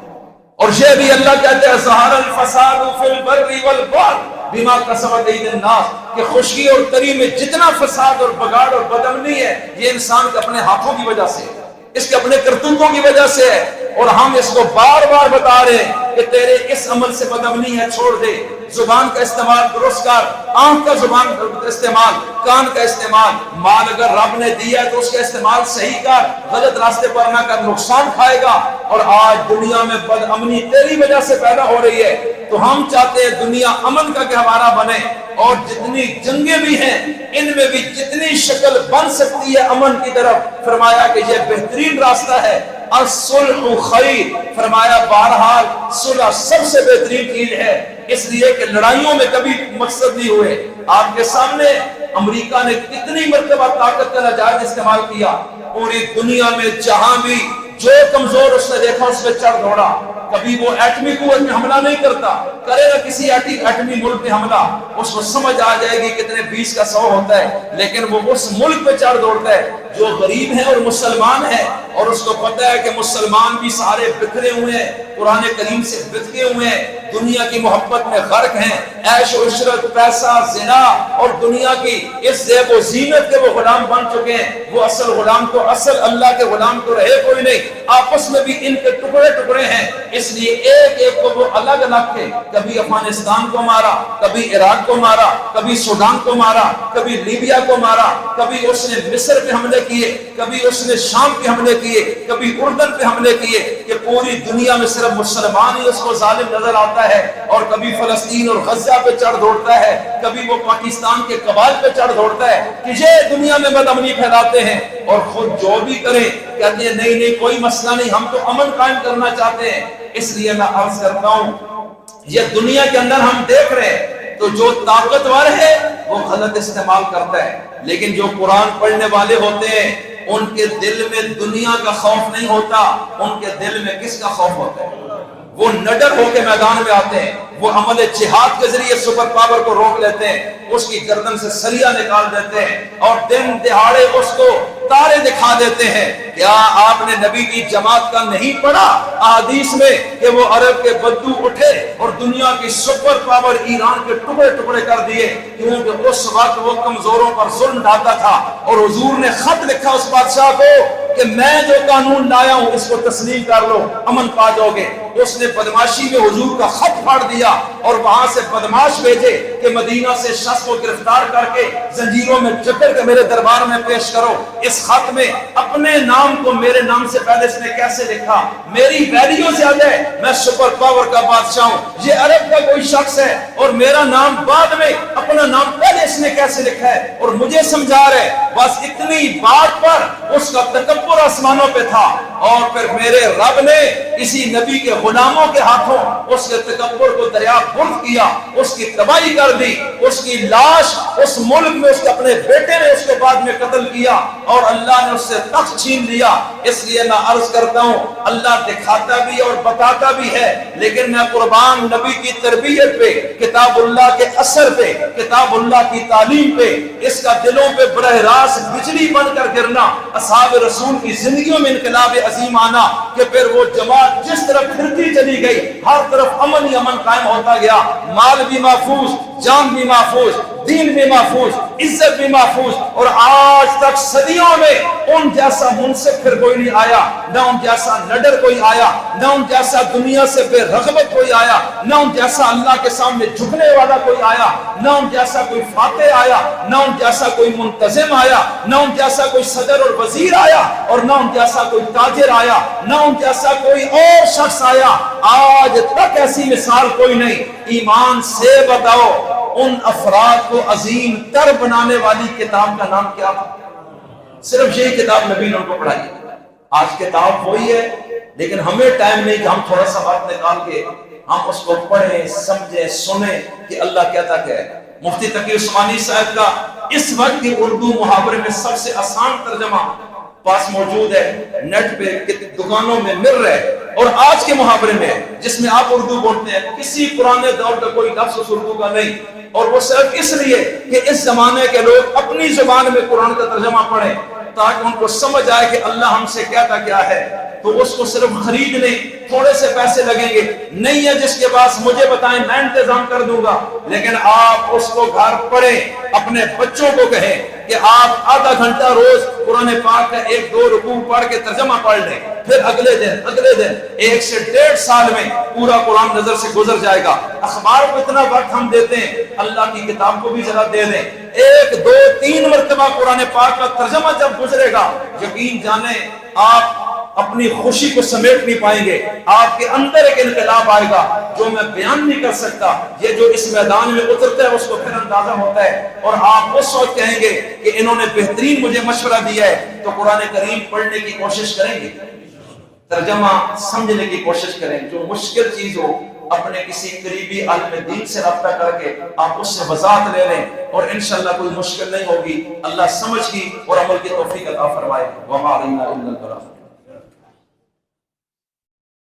اور یہ بھی اللہ کہتے ہیں ظہر الفساد فی البر والبحر بما کسبت ایدی الناس، کہ خشکی اور تری میں جتنا فساد اور بگاڑ اور بدامنی ہے یہ انسان کے اپنے ہاتھوں کی وجہ سے ہے، اس کے اپنے کرتوتوں کی وجہ سے ہے، اور ہم اس کو بار بار بتا رہے ہیں کہ تیرے اس عمل سے بدامنی ہے، چھوڑ دے، زبان کا استعمال درست کر، آنکھ کا زبان کا استعمال، کان کا استعمال، مال اگر رب نے دیا ہے تو اس کا استعمال صحیح کر، غلط راستے پر نہ کر، نقصان کھائے گا۔ اور آج دنیا میں بد امنی تیری وجہ سے پیدا ہو رہی ہے، تو ہم چاہتے ہیں دنیا امن کا گہوارہ بنے، اور جتنی جنگیں بھی ہیں ان میں بھی جتنی شکل بن سکتی ہے امن کی طرف، فرمایا کہ یہ بہترین راستہ ہے، الصلح خیر، فرمایا بہرحال صلح سب سے بہترین چیز ہے، اس لیے کہ لڑائیوں میں کبھی مقصد نہیں ہوئے۔ آپ کے سامنے امریکہ نے کتنی مرتبہ طاقت کا ناجائز استعمال کیا، پوری دنیا میں جہاں بھی جو کمزور اس نے دیکھا اس پہ چڑھ دوڑا، کبھی وہ ایٹمی قوت میں حملہ نہیں کرتا، کرے گا کسی ایٹمی ملک میں حملہ، اس کو سمجھ آ جائے گی کتنے 20 کا 100 ہوتا ہے، لیکن وہ اس ملک پہ چڑھ دوڑتا ہے جو غریب ہے اور مسلمان ہے، اور اس کو پتا ہے کہ مسلمان بھی سارے بکھرے ہوئے ہیں، قرآن کریم سے بتکے ہوئے ہیں، دنیا کی محبت میں غرق ہیں، عیش و عشرت، پیسہ، زنا اور دنیا کی اس زیب و زینت کے وہ غلام بن چکے ہیں۔ وہ اصل غلام تو اصل اللہ کے غلام تو رہے کوئی نہیں، آپس میں بھی ان کے ٹکڑے ٹکڑے ہیں، اس لیے ایک ایک کو وہ الگ الگ تھے، کبھی افغانستان کو مارا، کبھی عراق کو مارا، کبھی سوڈان کو مارا، کبھی لیبیا کو مارا، کبھی اس نے مصر پہ حملے کیے، کبھی اس نے شام پہ حملے کیے، کبھی اردن پہ حملے کیے، کہ پوری دنیا میں صرف مسلمان ہی اس کو ظالم نظر آتا ہے، اور کبھی فلسطین اور غزہ پہ چڑھ دوڑتا ہے، کبھی وہ پاکستان کے قبائل پہ چڑھ دوڑتا ہے کہ یہ دنیا میں بد امنی پھیلاتے ہیں، اور خود جو بھی کریں کہتے ہیں نہیں نہیں کوئی مسئلہ نہیں، ہم تو امن قائم کرنا چاہتے ہیں۔ اس لیے میں عرض کرتا ہوں یہ دنیا کے اندر ہم دیکھ رہے ہیں تو جو طاقتور ہے وہ غلط استعمال کرتا ہے، لیکن جو قرآن پڑھنے والے ہوتے ہیں ان کے دل میں دنیا کا خوف نہیں ہوتا، ان کے دل میں کس کا خوف ہوتا ہے؟ وہ نڈر ہو کے میدان میں آتے ہیں، وہ عمل جہاد کے ذریعے سپر پاور کو روک لیتے ہیں، اس کی گردن سے سریا نکال دیتے ہیں، اور دن دہاڑے اس کو تارے دکھا دیتے ہیں۔ کیا آپ نے نبی کی جماعت کا نہیں پڑھا احادیث میں کہ وہ عرب کے بدو اٹھے اور دنیا کی سپر پاور ایران کے ٹکڑے ٹکڑے کر دیے، کیونکہ اس وقت وہ کمزوروں پر ظلم ڈھاتا تھا، اور حضور نے خط لکھا اس بادشاہ کو کہ میں جو قانون لایا ہوں اس کو تسلیم کر لو، امن پا جاؤ گے۔ اس نے بدماشی میں حضور کا خط پھاڑ دیا، اور وہاں سے بدماش بھیجے کہ مدینہ سے شخص کو گرفتار کر کے زنجیروں میں جکڑ کے میرے دربار میں پیش کرو۔ اس خط میں اپنے نام کو میرے نام سے پہلے اس نے کیسے لکھا؟ میری ویلیو زیادہ ہے، میں سپر پاور کا بادشاہ ہوں، یہ عرب کا کوئی شخص ہے اور میرا نام بعد میں، اپنا نام پہلے اس نے کیسے لکھا ہے؟ اور مجھے سمجھا رہے، بس اتنی بات پر اس کا تکبر آسمانوں پہ تھا، اور پھر میرے رب نے اسی نبی کے غلاموں کے ہاتھوں اس کے تکبر کو دریا بند کیا، اس کی تباہی کر دی, اس کی لاش اس ملک میں اس کے اپنے بیٹے نے اس کو بعد میں قتل کیا اور اللہ نے اس سے تخت چھین لیا. اس لیے میں عرض کرتا ہوں اللہ دکھاتا بھی اور بتاتا بھی ہے, لیکن میں قربان نبی کی تربیت پہ, کتاب اللہ کے اثر پہ, کتاب اللہ کی تعلیم پہ, اس کا دلوں پہ براہ راست بجلی بن کر گرنا, اصحاب رسول کی زندگیوں میں انقلاب عظیم آنا کہ پھر وہ جماعت جس طرف پھرتی چلی گئی ہر طرف امن ہی امن قائم ہوتا گیا, مال بھی محفوظ, جان بھی محفوظ, دین بھی محفوظ, عزت بھی محفوظ, اور آج تک صدیوں میں ان جیسا منصف پھر کوئی نہیں آیا, نہ ان جیسا نڈر کوئی آیا, نہ ان جیسا دنیا سے بے رغبت کوئی آیا, نہ ان جیسا اللہ کے سامنے جھکنے والا کوئی آیا, نہ ان جیسا کوئی فاتح آیا, نہ ان جیسا کوئی منتظم آیا, نہ ان جیسا کوئی صدر اور وزیر آیا, اور نہ ان جیسا کوئی تاجر آیا, نہ ان جیسا کوئی اور شخص آیا. آج تک ایسی مثال کوئی نہیں. ایمان سے بتاؤ ان افراد کو عظیم تر بنانے والی کتاب کا نام کیا تھا؟ صرف یہی کتاب نبی نے ان کو پڑھائی. آج کتاب وہی ہے, لیکن ہمیں ٹائم نہیں کہ ہم تھوڑا سا وقت نکال کے ہم اس کو پڑھیں, سمجھیں, سنیں کہ اللہ کہتا کیا ہے. مفتی تقی عثمانی صاحب کا اس وقت کی اردو محاورے میں سب سے آسان ترجمہ پاس موجود ہے, نیٹ پہ دکانوں میں مل رہے, اور آج کے محاورے میں جس میں آپ اردو بولتے ہیں کسی پرانے دور کا کوئی لفظ اس اردو کا نہیں, اور وہ صرف اس لیے کہ اس زمانے کے لوگ اپنی زبان میں قرآن کا ترجمہ پڑھیں تاکہ ان کو سمجھ آئے کہ اللہ ہم سے کہتا کیا ہے. تو اس کو صرف خریدنے تھوڑے سے پیسے لگیں گے, نہیں ہے جس کے پاس مجھے بتائیں میں انتظام کر دوں گا, لیکن آپ اس کو گھر پڑھیں, اپنے بچوں کو کہیں کہ آپ آدھا گھنٹہ روز قرآن پاک کا 1-2 رکوع پڑھ کے ترجمہ پڑھ لیں, پھر اگلے دن 1 سے 1.5 سال میں پورا قرآن نظر سے گزر جائے گا. اخبار کو اتنا وقت ہم دیتے ہیں, اللہ کی کتاب کو بھی ذرا دے دیں. 1, 2, 3 مرتبہ قرآن پاک کا ترجمہ جب گزرے گا, یقین جانیں آپ اپنی خوشی کو سمیٹ نہیں پائیں گے. آپ کے اندر ایک انقلاب آئے گا جو میں بیان نہیں کر سکتا. یہ جو اس میدان میں اترتا ہے اس کو پھر اندازہ ہوتا ہے, اور آپ اس وقت کہیں گے کہ انہوں نے بہترین مجھے مشورہ دیا ہے. تو قرآن کریم پڑھنے کی کوشش کریں گے, ترجمہ سمجھنے کی کوشش کریں. جو مشکل چیز ہو اپنے کسی قریبی عالم دین سے رابطہ کر کے آپ اس سے وضاحت لے لیں, اور انشاءاللہ کوئی مشکل نہیں ہوگی. اللہ سمجھ کی اور عمل کی توفیق عطا فرمائے. وما علینا الا البلاغ.